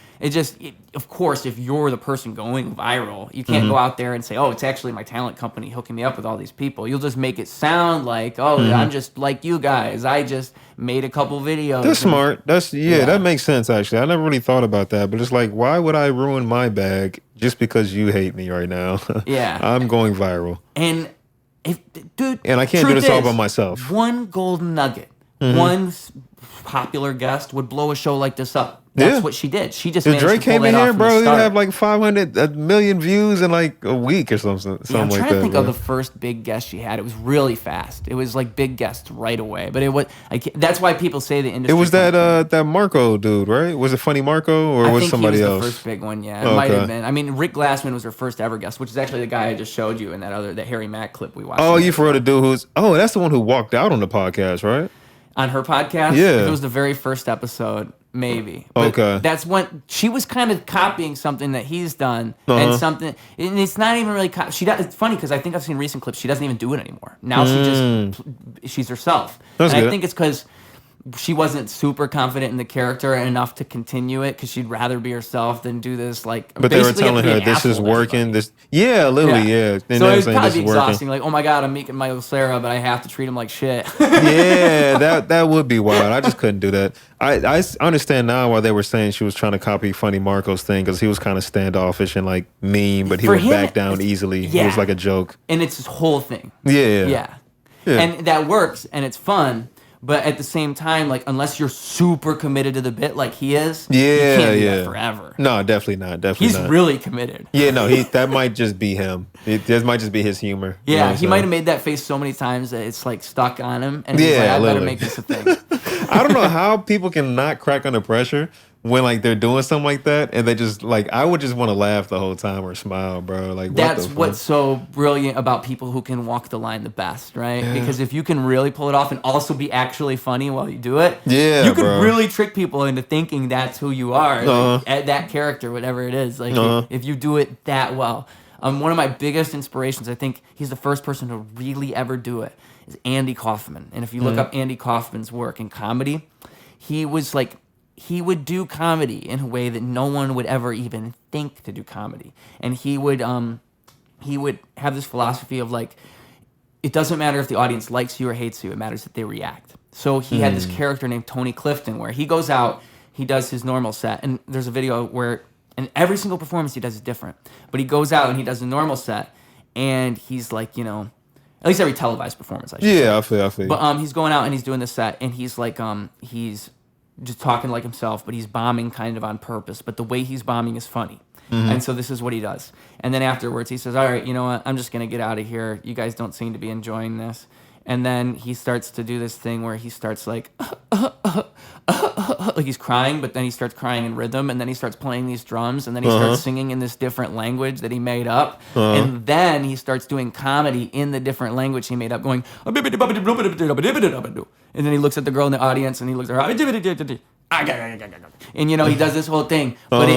of course, if you're the person going viral, you can't go out there and say, "Oh, it's actually my talent company hooking me up with all these people." You'll just make it sound like, "Oh, I'm just like you guys. I just made a couple videos." That's smart. That makes sense actually. I never really thought about that, but it's like, why would I ruin my bag just because you hate me right now? Yeah. I'm going viral. And dude, And I can't do truth this all is, by myself. One golden nugget, one popular guest would blow a show like this up. That's Yeah. what she did. She just If managed Drake to pull came that in off here, from the bro, he'd start. have like 500 million views in like a week or something. Yeah, I'm like trying to that, think bro. of the first big guest she had. It was really fast. It was like big guests right away. But it was that's why people say the industry. It was that Marco dude, right? Was it Funny Marco or was it somebody he was else? the first big one. Yeah, it Oh, might have okay. been. I mean, Rick Glassman was her first ever guest, which is actually the guy I just showed you in that Harry Mack clip we watched. Oh, you for the dude who's that's the one who walked out on the podcast, right? On her podcast? Yeah. If it was the very first episode, maybe. But Okay. that's when she was kind of copying something that he's done Uh-huh. and something, and it's not even really, it's funny because I think I've seen recent clips, she doesn't even do it anymore. Now she's herself. That's and good. I think it's because she wasn't super confident in the character enough to continue it because she'd rather be herself than do this like. But they were basically have to telling be her an this is asshole to working. everybody. Literally, yeah. And So they were it would saying probably this be is working. exhausting. Like, oh my god, I'm making Michael Cera, but I have to treat him like shit. Yeah, that would be wild. I just couldn't do that. I understand now why they were saying she was trying to copy Funny Marco's thing because he was kind of standoffish and like mean, but he For would him, back down it's- easily. yeah. It was like a joke. And it's his whole thing. Yeah. Yeah. Yeah. And that works and it's fun, but at the same time, like unless you're super committed to the bit like he is, you can't do that forever. No, definitely not. Definitely He's not. really committed. Yeah, no, that might just be him. That might just be his humor. You know Yeah, what I'm he might have saying? made that face so many times that it's like stuck on him, and he's Yeah, like, I better literally. make this a thing. I don't know how people can not crack under pressure when like they're doing something like that, and they just like I would just want to laugh the whole time or smile, bro. Like That's what what's so brilliant about people who can walk the line the best, right? Because if you can really pull it off and also be actually funny while you do it, Yeah, you can bro. really trick people into thinking that's who you are, like, at that character, whatever it is. Like if you do it that well. One of my biggest inspirations, I think he's the first person to really ever do it, is Andy Kaufman. And if you look up Andy Kaufman's work in comedy, he would do comedy in a way that no one would ever even think to do comedy. And he would have this philosophy of like, it doesn't matter if the audience likes you or hates you, it matters that they react. So he had this character named Tony Clifton where he goes out, he does his normal set, and there's a video where, and every single performance he does is different, but he goes out and he does a normal set, and he's like, at least every televised performance, I should say. Yeah, I feel. But he's going out and he's doing this set, and he's like, he's just talking like himself, but he's bombing kind of on purpose. But the way he's bombing is funny. And so this is what he does. And then afterwards he says, all right, you know what? I'm just going to get out of here. You guys don't seem to be enjoying this. And then he starts to do this thing where he starts like he's crying, but then he starts crying in rhythm, and then he starts playing these drums, and then he starts singing in this different language that he made up. And then he starts doing comedy in the different language he made up, going, and then he looks at the girl in the audience, and he looks at her, and he does this whole thing, but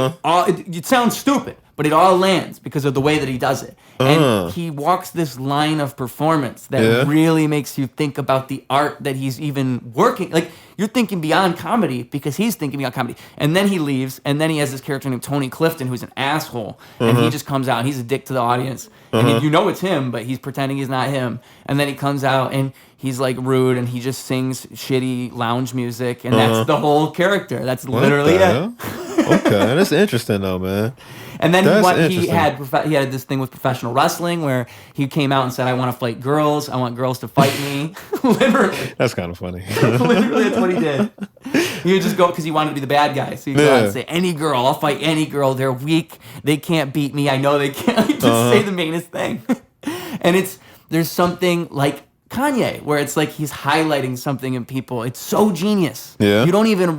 it sounds stupid, but it all lands because of the way that he does it. And he walks this line of performance that really makes you think about the art that he's even working. Like, you're thinking beyond comedy because he's thinking beyond comedy. And then he leaves, and then he has this character named Tony Clifton who's an asshole, and he just comes out and he's a dick to the audience. And you know it's him, but he's pretending he's not him. And then he comes out and he's like rude, and he just sings shitty lounge music, and that's the whole character. That's literally it. Okay, that's interesting though, man. And then he had this thing with professional wrestling where he came out and said, I want to fight girls. I want girls to fight me. Literally. That's kind of funny. Literally, that's what he did. He would just go because he wanted to be the bad guy. So he'd go out and say, any girl, I'll fight any girl. They're weak. They can't beat me. I know they can't. Just say the meanest thing. And there's something like Kanye, where it's like he's highlighting something in people. It's so genius. Yeah. You don't even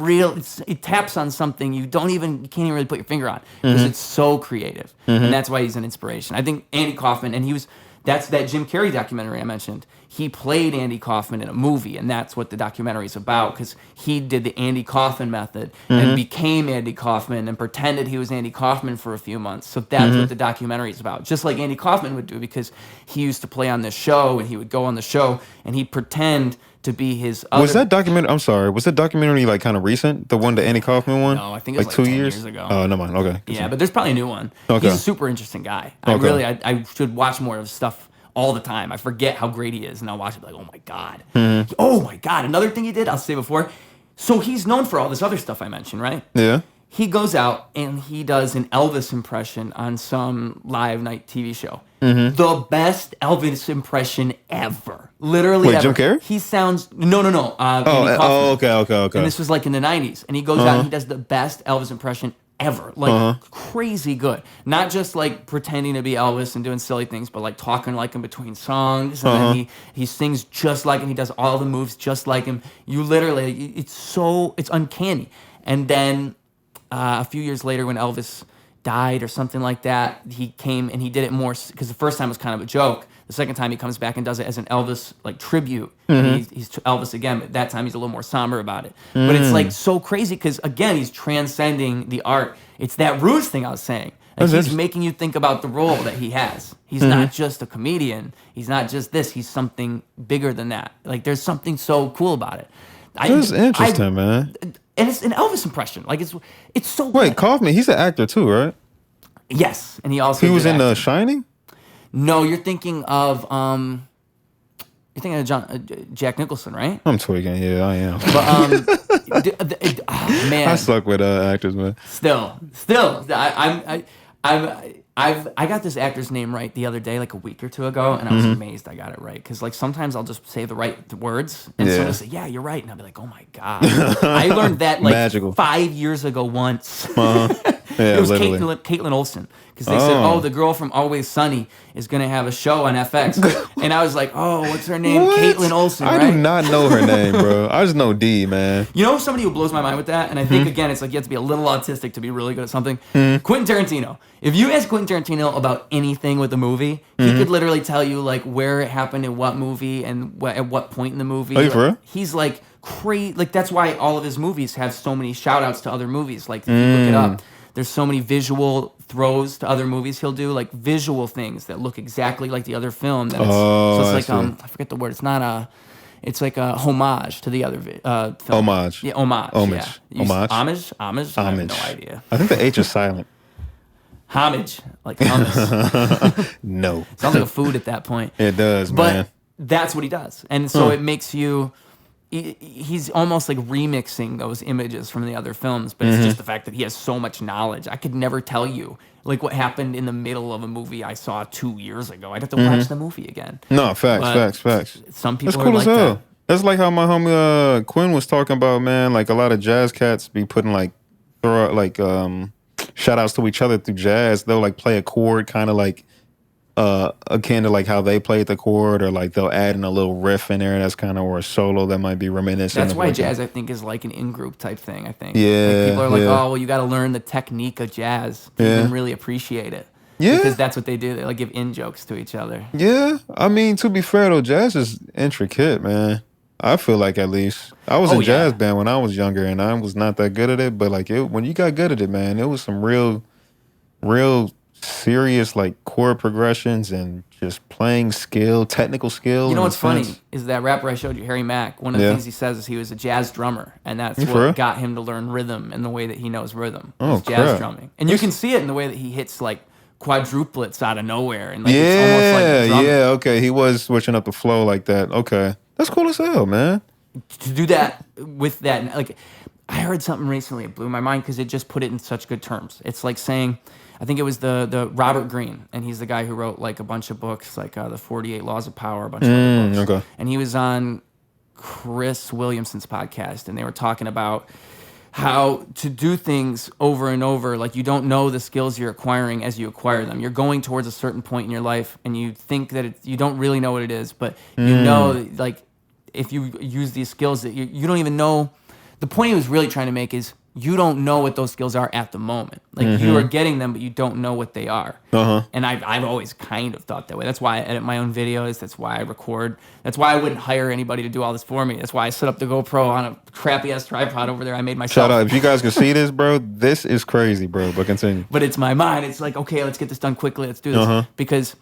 it taps on something you can't even really put your finger on because it's so creative. And that's why he's an inspiration. I think Andy Kaufman, and that's that Jim Carrey documentary I mentioned. He played Andy Kaufman in a movie, and that's what the documentary is about, because he did the Andy Kaufman method and became Andy Kaufman and pretended he was Andy Kaufman for a few months. So that's what the documentary is about. Just like Andy Kaufman would do, because he used to play on this show, and he would go on the show, and he'd pretend to be his other... Was that documentary like kind of recent? The one, the Andy Kaufman one? No, I think it was like 2 10 years? years ago. Oh, never mind. Okay. Yeah, but there's probably a new one. Okay. He's a super interesting guy. I should watch more of his stuff all the time. I forget how great he is, and I'll watch it like, oh my God. Oh my God. Another thing he did, I'll say before. So he's known for all this other stuff I mentioned, right? Yeah. He goes out and he does an Elvis impression on some live night TV show. The best Elvis impression ever. Literally Wait, ever. Jim Carrey? He sounds... No. Andy Kaufman. Okay. And this was like in the 90s. And he goes out and he does the best Elvis impression ever. Like crazy good. Not just like pretending to be Elvis and doing silly things, but like talking like him between songs. And then he sings just like him. He does all the moves just like him. You literally... It's uncanny. And then... a few years later, when Elvis died or something like that, he came and he did it more because the first time was kind of a joke. The second time he comes back and does it as an Elvis like tribute. And he's Elvis again, but that time he's a little more somber about it. But it's like so crazy because again, he's transcending the art. It's that Ruse thing I was saying. Like he's making you think about the role that he has. He's not just a comedian. He's not just this. He's something bigger than that. Like there's something so cool about it. That's interesting, man. And it's an Elvis impression. Like it's so. Wait, good. Kaufman, he's an actor too, right? Yes, and he also was in The Shining. No, you're thinking of Jack Nicholson, right? I'm tweaking. Yeah, I am. But man, I suck with actors, man. Still, I got this actor's name right the other day, like a week or two ago, and I was amazed I got it right. Because like sometimes I'll just say the right words, and someone will say, "Yeah, you're right," and I'll be like, "Oh my God!" I learned that like Magical. 5 years ago once. Yeah, it was literally. Caitlin Olsen, because they said, "Oh, the girl from Always Sunny is gonna have a show on FX," and I was like, "Oh, what's her name? What? Caitlin Olsen." I right? do not know her name, bro. I just know D, man. You know somebody who blows my mind with that, and I think again, it's like you have to be a little autistic to be really good at something. Quentin Tarantino. If you ask Quentin Tarantino about anything with a movie, he could literally tell you like where it happened in what movie and at what point in the movie. Are you for real? He's like crazy. Like that's why all of his movies have so many shout outs to other movies. Like if you look it up, there's so many visual throws to other movies he'll do, like visual things that look exactly like the other film. That it's I forget the word. It's not a. It's like a homage to the other film. Homage. Yeah, homage. Homage. Yeah. Homage. I have no idea. I think the H is silent. Homage, like hummus. No. Sounds like a food at that point. It does, man. But that's what he does. And so it makes you... He's almost like remixing those images from the other films, but it's just the fact that he has so much knowledge. I could never tell you like what happened in the middle of a movie I saw 2 years ago. I'd have to watch the movie again. No, facts. Some people That's cool are as like hell. that. That's like how my homie Quinn was talking about, man. Like a lot of jazz cats be putting like shout outs to each other through jazz. They'll like play a chord kind of like akin to like how they played the chord, or like they'll add in a little riff in there that's kind of, or a solo that might be reminiscent. That's of why like jazz, I think, is like an in-group type thing, I think. Yeah. Like people are like, yeah. oh, well, you got to learn the technique of jazz to even really appreciate it. Yeah. Because that's what they do. They like give in-jokes to each other. Yeah. I mean, to be fair though, jazz is intricate, man. I feel like, at least. I was in jazz band when I was younger, and I was not that good at it, but like when you got good at it, man, it was some real serious like chord progressions and just playing technical skill. You know in a what's funny sense. is that rapper I showed you, Harry Mack. One of the Yeah. things he says is he was a jazz drummer, and that's You for real? what got him to learn rhythm and the way that he knows rhythm. Oh, is jazz crap. drumming, and you can see it in the way that he hits like quadruplets out of nowhere, and like it's almost like drumming. Yeah, okay. He was switching up the flow like that. Okay. That's cool as hell, man. To do that with that, like I heard something recently, it blew my mind because it just put it in such good terms. It's like saying, I think it was the Robert Greene, and he's the guy who wrote like a bunch of books, like the 48 Laws of Power, a bunch of other books. Okay. And he was on Chris Williamson's podcast, and they were talking about how to do things over and over. Like you don't know the skills you're acquiring as you acquire them. You're going towards a certain point in your life, and you think that you don't really know what it is, but you know, like if you use these skills that you don't even know. The point he was really trying to make is you don't know what those skills are at the moment. Like you are getting them, but you don't know what they are. And I've always kind of thought that way. That's why I edit my own videos. That's why I record. That's why I wouldn't hire anybody to do all this for me. That's why I set up the GoPro on a crappy ass tripod over there I made myself. Shout out. If you guys can see this, bro, this is crazy, bro. But continue. But it's my mind. It's like, okay, let's get this done quickly. Let's do this. Because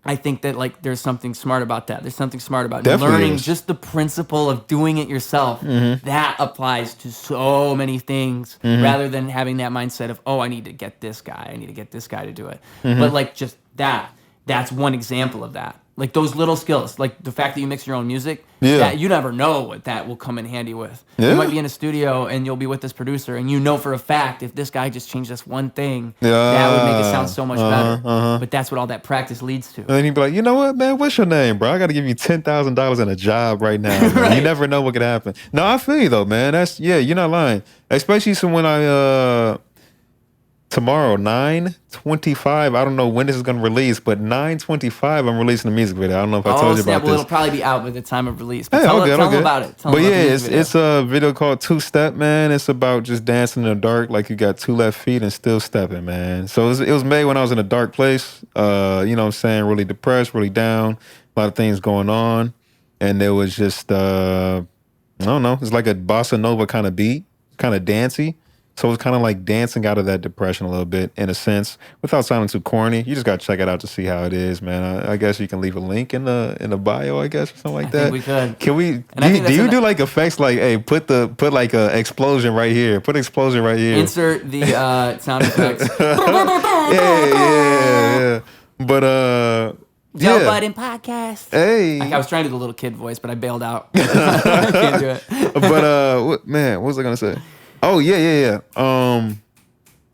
I think that like there's something smart about that. There's something smart about Definitely learning is. just the principle of doing it yourself. That applies to so many things rather than having that mindset of, oh, I need to get this guy. I need to get this guy to do it. But like just that's one example of that. Like those little skills, like the fact that you mix your own music, that you never know what that will come in handy with. You might be in a studio and you'll be with this producer and you know for a fact if this guy just changed this one thing, that would make it sound so much better. But that's what all that practice leads to. And then he'd be like, you know what, man? What's your name, bro? I got to give you $10,000 in a job right now. Man. Right. You never know what could happen. No, I feel you though, man. You're not lying. Especially when I tomorrow 9/25. I don't know when this is gonna release, but 9/25 I'm releasing a music video. I don't know if I told you about Well, this. it'll probably be out by the time of release. But Hey, tell okay. them about it. Tell But them about yeah, the music video. it's a video called Two Step, man. It's about just dancing in the dark, like you got two left feet and still stepping, man. So it was made when I was in a dark place. You know what I'm saying? Really depressed, really down, a lot of things going on, and there was just I don't know. It's like a bossa nova kind of beat, kind of dancey. So it's kind of like dancing out of that depression a little bit, in a sense, without sounding too corny. You just got to check it out to see how it is, man. I guess you can leave a link in the bio, I guess, or something like that. I think we could. Can we? And Do you do like effects like, hey, put like a explosion right here, put explosion right here. Insert the sound effects. yeah. But Joe yeah. Budden podcast. Hey. I was trying to do the little kid voice, but I bailed out. I can't do it. But what was I gonna say? Oh yeah.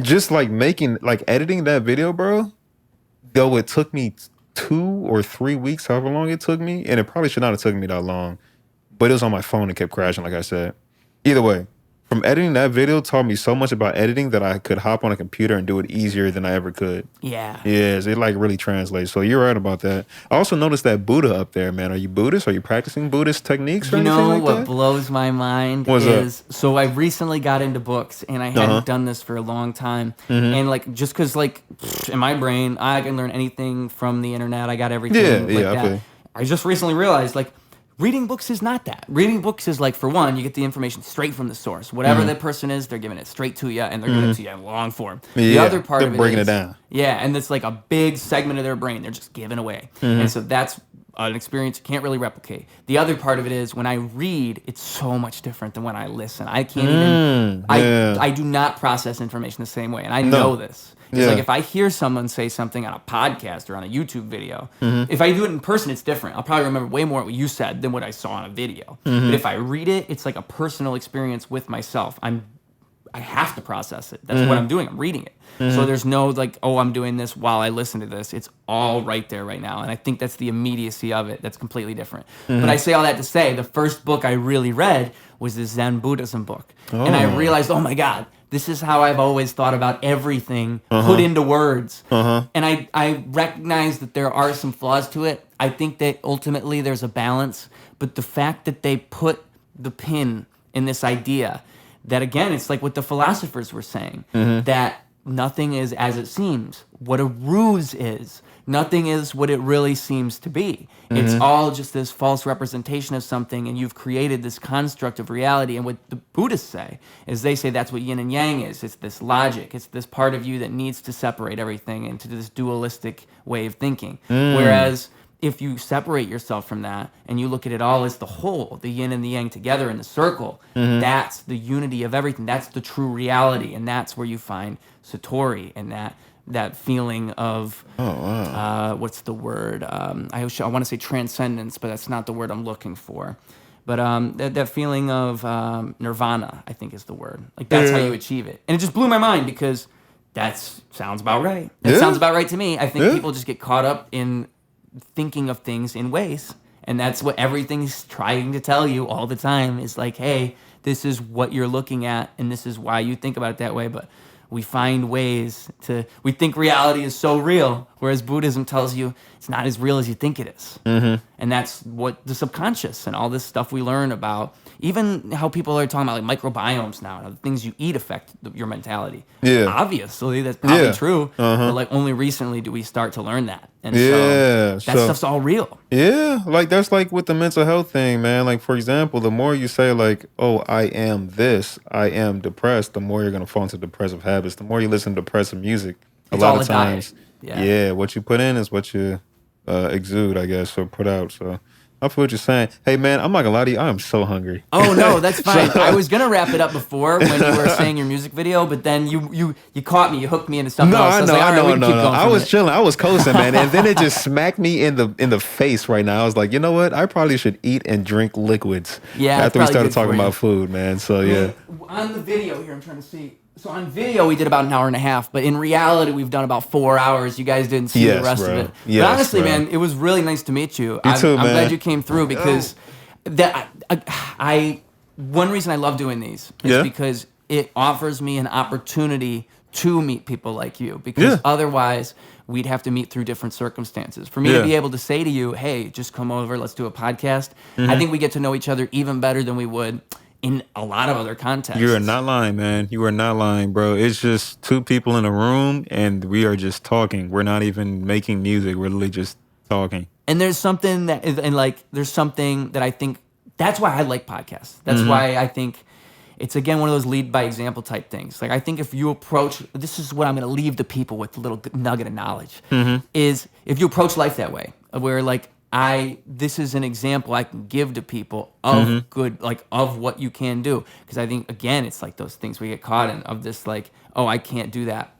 Just like editing that video, bro. Though it took me 2 or 3 weeks, however long it took me, and it probably should not have taken me that long. But it was on my phone and kept crashing, like I said. Either way, from editing that video taught me so much about editing that I could hop on a computer and do it easier than I ever could. Yeah. Yes, it like really translates. So you're right about that. I also noticed that Buddha up there, man. Are you Buddhist? Are you practicing Buddhist techniques or You anything know like what that? blows my mind What's is so I recently got into books and I hadn't done this for a long time. And like just because like in my brain I can learn anything from the internet. I got everything like that. Okay. I just recently realized like reading books is not that. Reading books is like, for one, you get the information straight from the source. Whatever that person is, they're giving it straight to you, and they're giving it to you in long form. The other part of it breaking is, it down. Yeah, and it's like a big segment of their brain they're just giving away. And so that's an experience you can't really replicate. The other part of it is when I read, it's so much different than when I listen. I can't even, I do not process information the same way, and I know this. It's like if I hear someone say something on a podcast or on a YouTube video, if I do it in person, it's different. I'll probably remember way more what you said than what I saw on a video. But if I read it, it's like a personal experience with myself. I have to process it. That's what I'm doing. I'm reading it. So there's no like, oh, I'm doing this while I listen to this. It's all right there right now. And I think that's the immediacy of it that's completely different. But I say all that to say, the first book I really read was the Zen Buddhism book. And I realized, oh my God, this is how I've always thought about everything put into words. And I recognize that there are some flaws to it. I think that ultimately there's a balance. But the fact that they put the pin in this idea that, again, it's like what the philosophers were saying, that nothing is as it seems. What a ruse is, Nothing is what it really seems to be. It's all just this false representation of something, and you've created this construct of reality. And what the Buddhists say is they say that's what yin and yang is. It's this logic. It's this part of you that needs to separate everything into this dualistic way of thinking. Whereas if you separate yourself from that and you look at it all as the whole, the yin and the yang together in the circle, that's the unity of everything. That's the true reality. And that's where you find Satori and that feeling of, what's the word? I want to say transcendence, but that's not the word I'm looking for. But that feeling of nirvana, I think is the word. Like, that's how you achieve it. And it just blew my mind because that sounds about right. That sounds about right to me. I think people just get caught up in thinking of things in ways. And that's what everything's trying to tell you all the time is like, hey, this is what you're looking at, and this is why you think about it that way. But we find ways we think reality is so real, whereas Buddhism tells you it's not as real as you think it is. And that's what the subconscious and all this stuff we learn about, even how people are talking about like microbiomes now, and the things you eat affect your mentality. Obviously, that's probably true, but like only recently do we start to learn that. And so that stuff's all real. Yeah, like that's like with the mental health thing, man. Like, for example, the more you say like, oh, I am this, I am depressed, the more you're going to fall into depressive habits. The more you listen to depressive music, a lot of times, what you put in is what you exude, I guess, or put out. So I feel what you're saying. Hey, man, I'm not going to lie to you. I am so hungry. Oh, no, that's fine. I was going to wrap it up before when you were saying your music video, but then you caught me. You hooked me into something else. I know. I was chilling. I was coasting, man. And then it just smacked me in the face right now. I was like, you know what? I probably should eat and drink liquids after we started talking about food, man. So, yeah. On the video here, I'm trying to see. So on video, we did about an hour and a half, but in reality, we've done about 4 hours. You guys didn't see the rest of it. But honestly, man, it was really nice to meet you. I'm glad you came through because one reason I love doing these is because it offers me an opportunity to meet people like you, because otherwise we'd have to meet through different circumstances. For me to be able to say to you, hey, just come over, let's do a podcast, I think we get to know each other even better than we would in a lot of other contexts. You are not lying, man. You are not lying, bro. It's just two people in a room, and we are just talking. We're not even making music. We're literally just talking. And there's something that I think, that's why I like podcasts. That's why I think it's, again, one of those lead by example type things. Like, I think if you approach, this is what I'm going to leave the people with, a little nugget of knowledge, is if you approach life that way, where like, this is an example I can give to people of good, like of what you can do. Because I think, again, it's like those things we get caught in of this like, oh, I can't do that.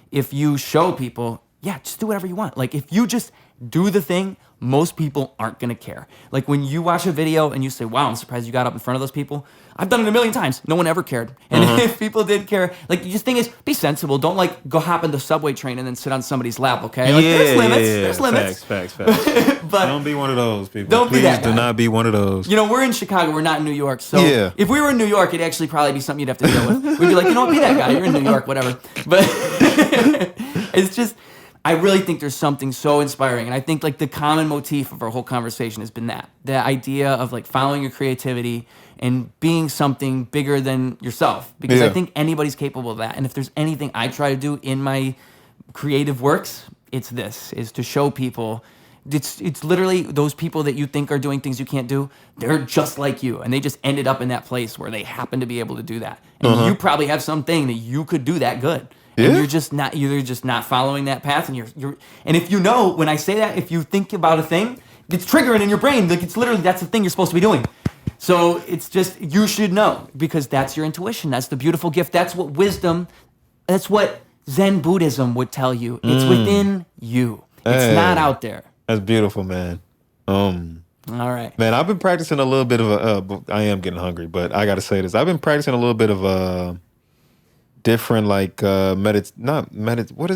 If you show people, just do whatever you want. Like if you just do the thing, most people aren't going to care. Like when you watch a video and you say, wow, I'm surprised you got up in front of those people. I've done it a million times. No one ever cared. And if people did care, like the thing is, be sensible. Don't like go hop in the subway train and then sit on somebody's lap, okay? Like there's limits. There's limits. Facts. But don't be one of those people. Don't be that guy. Do not be one of those. You know, we're in Chicago. We're not in New York. So if we were in New York, it'd actually probably be something you'd have to deal with. We'd be like, you know what, be that guy. You're in New York, whatever. But it's just, I really think there's something so inspiring. And I think like the common motif of our whole conversation has been the idea of like following your creativity and being something bigger than yourself. Because I think anybody's capable of that. And if there's anything I try to do in my creative works, it's this, is to show people it's literally those people that you think are doing things you can't do, they're just like you. And they just ended up in that place where they happen to be able to do that. And you probably have something that you could do that good. And you're just not following that path. And and if you know, when I say that, if you think about a thing, it's triggering in your brain. Like it's literally, that's the thing you're supposed to be doing. So it's just, you should know, because that's your intuition. That's the beautiful gift. That's what wisdom, that's what Zen Buddhism would tell you. It's within you. It's not out there. That's beautiful, man. All right. Man, I've been practicing a little bit of I am getting hungry, but I got to say this. I've been practicing a little bit of different like what is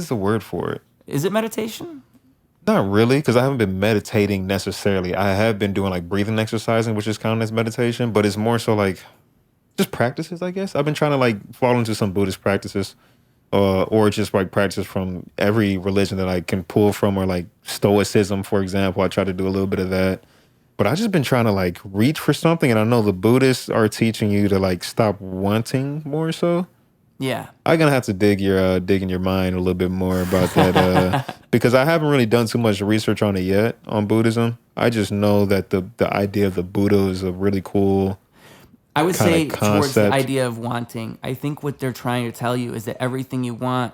the word for it? Is it meditation? Not really, because I haven't been meditating necessarily. I have been doing like breathing exercising, which is counted as meditation, but it's more so like just practices, I guess. I've been trying to like fall into some Buddhist practices, or just like practices from every religion that I can pull from, or like Stoicism, for example. I try to do a little bit of that. But I just been trying to like reach for something, and I know the Buddhists are teaching you to like stop wanting more so. Yeah. I'm gonna have to dig in your mind a little bit more about that because I haven't really done too much research on it yet on Buddhism. I just know that the idea of the Buddha is a really cool I would kind say of towards the concept. idea of wanting, I think what they're trying to tell you is that everything you want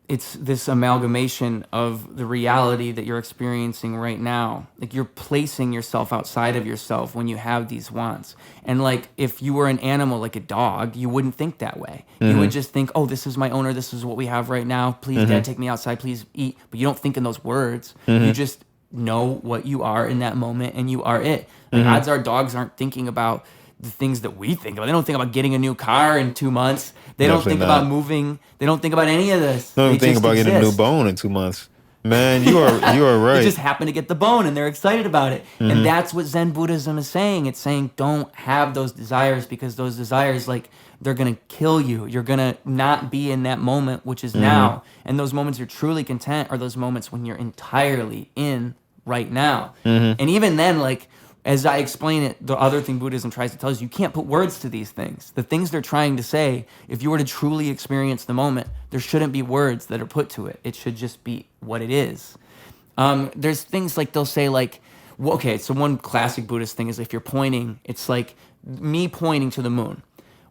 it's this amalgamation of the reality that you're experiencing right now. Like you're placing yourself outside of yourself when you have these wants. And like if you were an animal like a dog, you wouldn't think that way. You would just think, oh, this is my owner, this is what we have right now. Please, Dad, take me outside, please eat. But you don't think in those words. You just know what you are in that moment and you are it. Like odds are dogs aren't thinking about the things that we think about. They don't think about getting a new car in 2 months. They don't think about moving. They don't think about any of this. Don't even think about getting a new bone in 2 months. Man, you are right. They just happen to get the bone and they're excited about it. And that's what Zen Buddhism is saying. It's saying don't have those desires because those desires, like, they're going to kill you. You're going to not be in that moment, which is now. And those moments you're truly content are those moments when you're entirely in right now. And even then, like, as I explain it, the other thing Buddhism tries to tell us, you can't put words to these things. The things they're trying to say, if you were to truly experience the moment, there shouldn't be words that are put to it. It should just be what it is. There's things like they'll say like, well, okay, so one classic Buddhist thing is if you're pointing, it's like me pointing to the moon.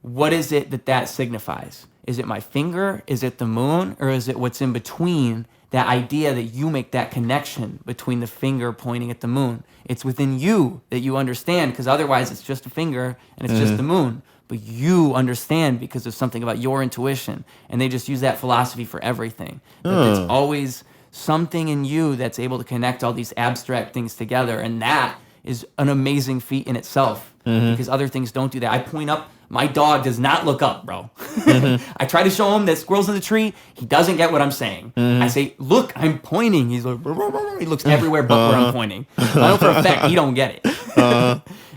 What is it that signifies? Is it my finger? Is it the moon? Or is it what's in between? That idea that you make that connection between the finger pointing at the moon. It's within you that you understand, because otherwise it's just a finger and it's just the moon. But you understand because of something about your intuition. And they just use that philosophy for everything. That it's always something in you that's able to connect all these abstract things together. And that is an amazing feat in itself. Because other things don't do that. I point up. My dog does not look up, bro. I try to show him that squirrel's in the tree. He doesn't get what I'm saying. I say, look, I'm pointing. He's like, he looks everywhere but where I'm pointing. I know for a fact he don't get it.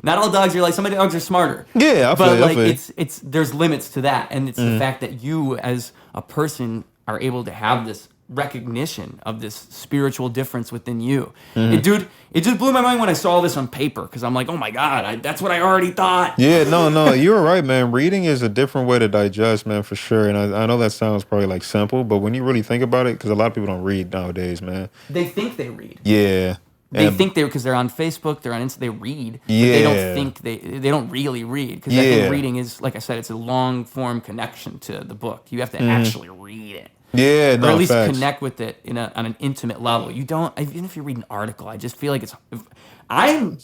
Not all dogs are like, some of the dogs are smarter. Yeah, I feel but like it. it's there's limits to that. And it's the fact that you as a person are able to have this recognition of this spiritual difference within you. And dude, it just blew my mind when I saw this on paper because I'm like, oh my God, that's what I already thought. Yeah, no, you're right, man. Reading is a different way to digest, man, for sure. And I know that sounds probably like simple, but when you really think about it, because a lot of people don't read nowadays, man. They think they read. Yeah. They think because they're on Facebook, they're on Insta, they read. But Yeah. they don't think they don't really read. Because I think reading is, like I said, it's a long form connection to the book. You have to actually read it. Yeah, no, or at least facts. connect with it on an intimate level. You don't, even if you read an article, I just feel like I'm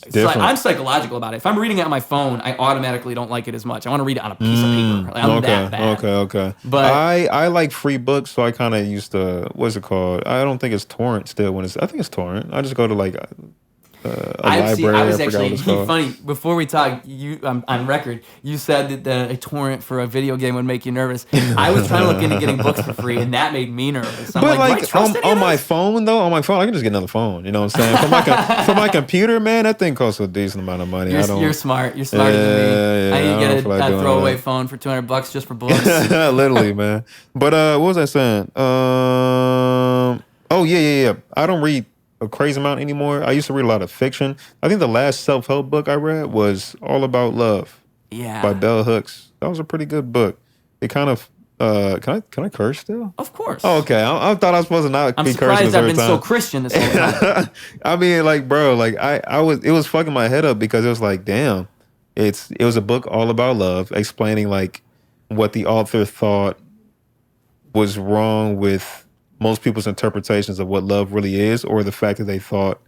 psychological about it. If I'm reading it on my phone, I automatically don't like it as much. I want to read it on a piece of paper. Like, I'm that bad. Okay. But I like free books, so I kind of used to, what's it called? I don't think it's torrent still. I think it's torrent. I just go to like a library. I was forgot what actually it's called. funny. Before we talk, on record, you said that a torrent for a video game would make you nervous. I was trying to look into getting books for free, and that made me nervous. I'm But like, do I trust any on of my this? phone though, I can just get another phone. You know what I'm saying? For my computer, man, that thing costs a decent amount of money. You're smart. You're smarter than me. Yeah, I need to get don't feel like a doing throwaway that. phone for $200 just for books. Literally, man. But what was I saying? Oh yeah. I don't read a crazy amount anymore. I used to read a lot of fiction. I think the last self-help book I read was All About Love Yeah. by Bell Hooks. That was a pretty good book. It kind of can I curse still? Of course. Oh, okay. I thought I was supposed to not I'm be cursing surprised I've every been time. so Christian this whole time. I mean, like, bro, like it was fucking my head up because it was like, damn, it was a book all about love, explaining like what the author thought was wrong with most people's interpretations of what love really is, or the fact that they thought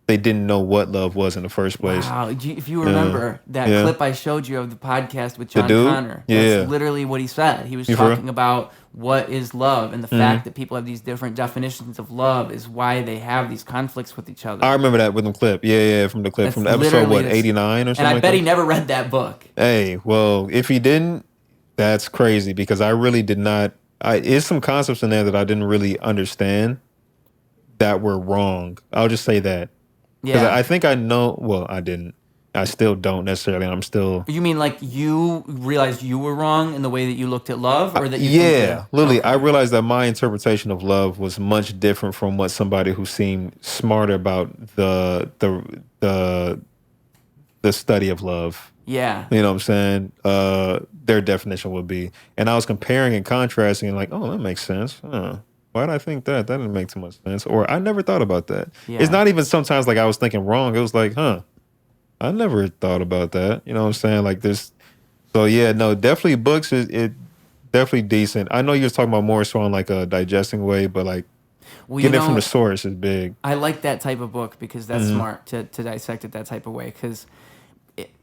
they didn't know what love was in the first place. Wow. If you remember that clip I showed you of the podcast with John dude? Connor, Yeah. that's literally what he said. He was You for real? talking about what is love, and the fact that people have these different definitions of love is why they have these conflicts with each other. I remember that with the clip. Yeah, from the clip. That's From the episode, literally what, 89 or something And I like bet that? he never read that book. Hey, well, if he didn't, that's crazy because I really did not. It's some concepts in there that I didn't really understand that were wrong. I'll just say that. Because Yeah. I think I know. Well, I didn't. I still don't necessarily. And I'm still. You mean like you realized you were wrong in the way that you looked at love, or that you think Yeah, that- literally. Okay. I realized that my interpretation of love was much different from what somebody who seemed smarter about the the study of love. Yeah. You know what I'm saying? Their definition would be. And I was comparing and contrasting and like, oh, that makes sense. Why did I think that? That didn't make too much sense. Or I never thought about that. Yeah. It's not even sometimes like I was thinking wrong. It was like, I never thought about that. You know what I'm saying? Like this. So yeah, no, definitely books it definitely decent. I know you was talking about more so on like a digesting way, but like getting it from the source is big. I like that type of book because that's smart to dissect it that type of way. Because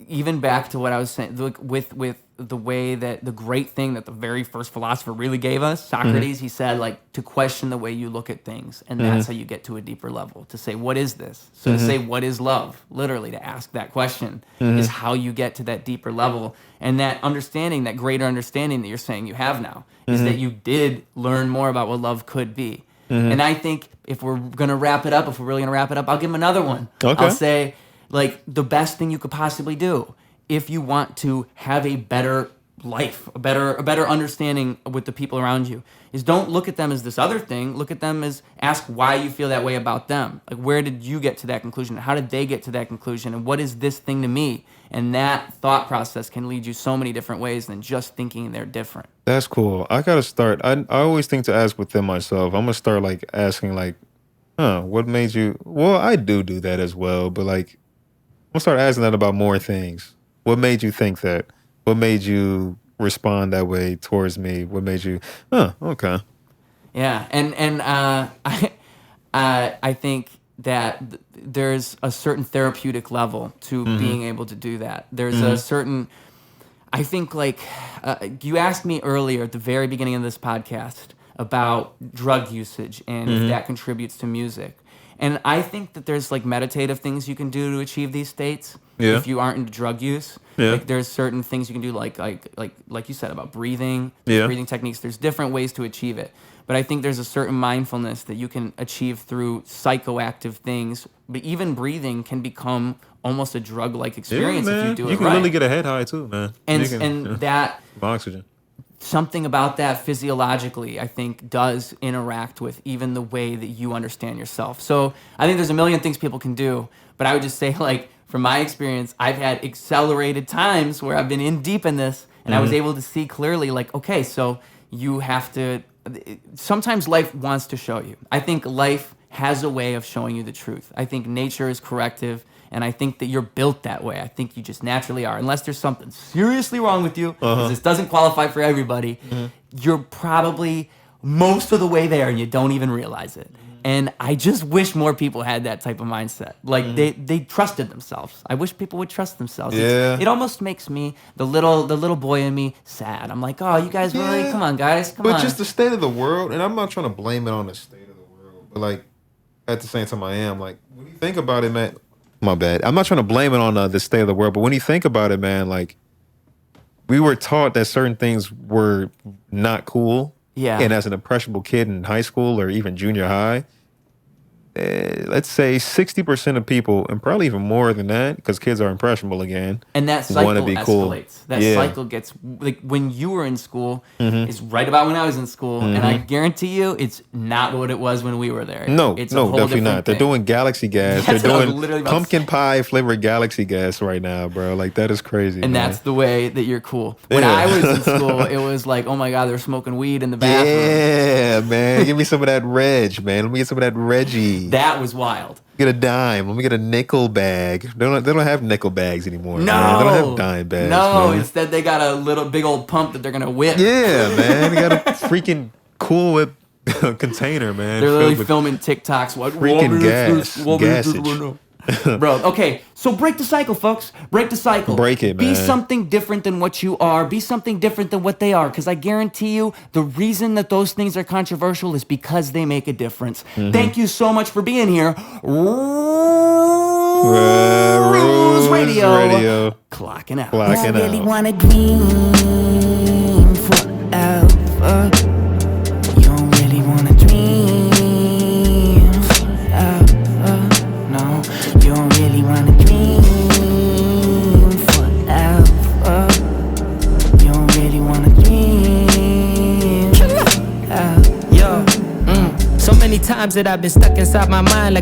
even back to what I was saying, look, with the way that the great thing that the very first philosopher really gave us, Socrates, he said like to question the way you look at things, and that's how you get to a deeper level. To say what is this? So to say what is love, literally to ask that question is how you get to that deeper level, and that understanding, that greater understanding that you're saying you have now, is that you did learn more about what love could be. And I think if we're gonna wrap it up, if we're really gonna wrap it up, I'll give him another one. Okay. I'll say like the best thing you could possibly do if you want to have a better life, a better understanding with the people around you, is don't look at them as this other thing. Look at them as, ask why you feel that way about them. Like, where did you get to that conclusion? How did they get to that conclusion? And what is this thing to me? And that thought process can lead you so many different ways than just thinking they're different. That's cool. I gotta start. I always think to ask within myself. I'm gonna start like asking like, what made you? Well, I do that as well, but like, I'm gonna start asking that about more things. What made you think that? What made you respond that way towards me? What made you? Okay. Yeah, and I think that there's a certain therapeutic level to being able to do that. There's a certain, I think, like you asked me earlier at the very beginning of this podcast about drug usage and if that contributes to music. And I think that there's like meditative things you can do to achieve these states. Yeah. If you aren't into drug use, like there's certain things you can do, like you said about breathing, breathing techniques. There's different ways to achieve it. But I think there's a certain mindfulness that you can achieve through psychoactive things. But even breathing can become almost a drug-like experience if you do it right. You can really get a head high too, man. And that oxygen. Something about that physiologically, I think, does interact with even the way that you understand yourself. So I think there's a million things people can do, but I would just say, like, from my experience, I've had accelerated times where I've been in deep in this, and I was able to see clearly, like, okay, so you have to, sometimes life wants to show you. I think life has a way of showing you the truth. I think nature is corrective, and I think that you're built that way. I think you just naturally are. Unless there's something seriously wrong with you, because this doesn't qualify for everybody, you're probably most of the way there and you don't even realize it. And I just wish more people had that type of mindset. Like they trusted themselves. I wish people would trust themselves. Yeah. It almost makes me, the little boy in me, sad. I'm like, oh, you guys really? Come on, guys. Come on. But just the state of the world, and I'm not trying to blame it on the state of the world, but like at the same time I am, like when you think about it, man, my bad. I'm not trying to blame it on the state of the world, but when you think about it, man, like we were taught that certain things were not cool. Yeah. And as an impressionable kid in high school or even junior high, let's say 60% of people, and probably even more than that, because kids are impressionable again. And that cycle wanna be escalates. cool. That cycle gets, like when you were in school, is right about when I was in school. And I guarantee you, it's not what it was when we were there. No, it's no, a whole definitely different not. They're thing. doing galaxy gas. That's They're what I was doing literally about to pumpkin say. pie flavored galaxy gas right now, bro. Like that is crazy. And man. that's the way that you're cool. When I was in school, it was like, oh my God, they're smoking weed in the bathroom. Yeah, man. Give me some of that Reg, man. Let me get some of that Reggie. That was wild. Get a dime. Let me get a nickel bag. They don't have nickel bags anymore. No, man. They don't have dime bags. No, man. instead they got a little big old pump that they're gonna whip. Yeah, man. They got a freaking Cool Whip container, man. They're literally filming TikToks. What freaking gasage. Bro, okay, so break the cycle, folks. Break the cycle. Break it, man. Be something different than what you are. Be something different than what they are. Because I guarantee you, the reason that those things are controversial is because they make a difference. Thank you so much for being here. Ruse Radio. Clocking out. Clocking I really out. wanna dream forever. You don't really wanna dream forever. No, you don't really wanna dream forever. You don't really wanna dream forever. So many times that I've been stuck inside my mind like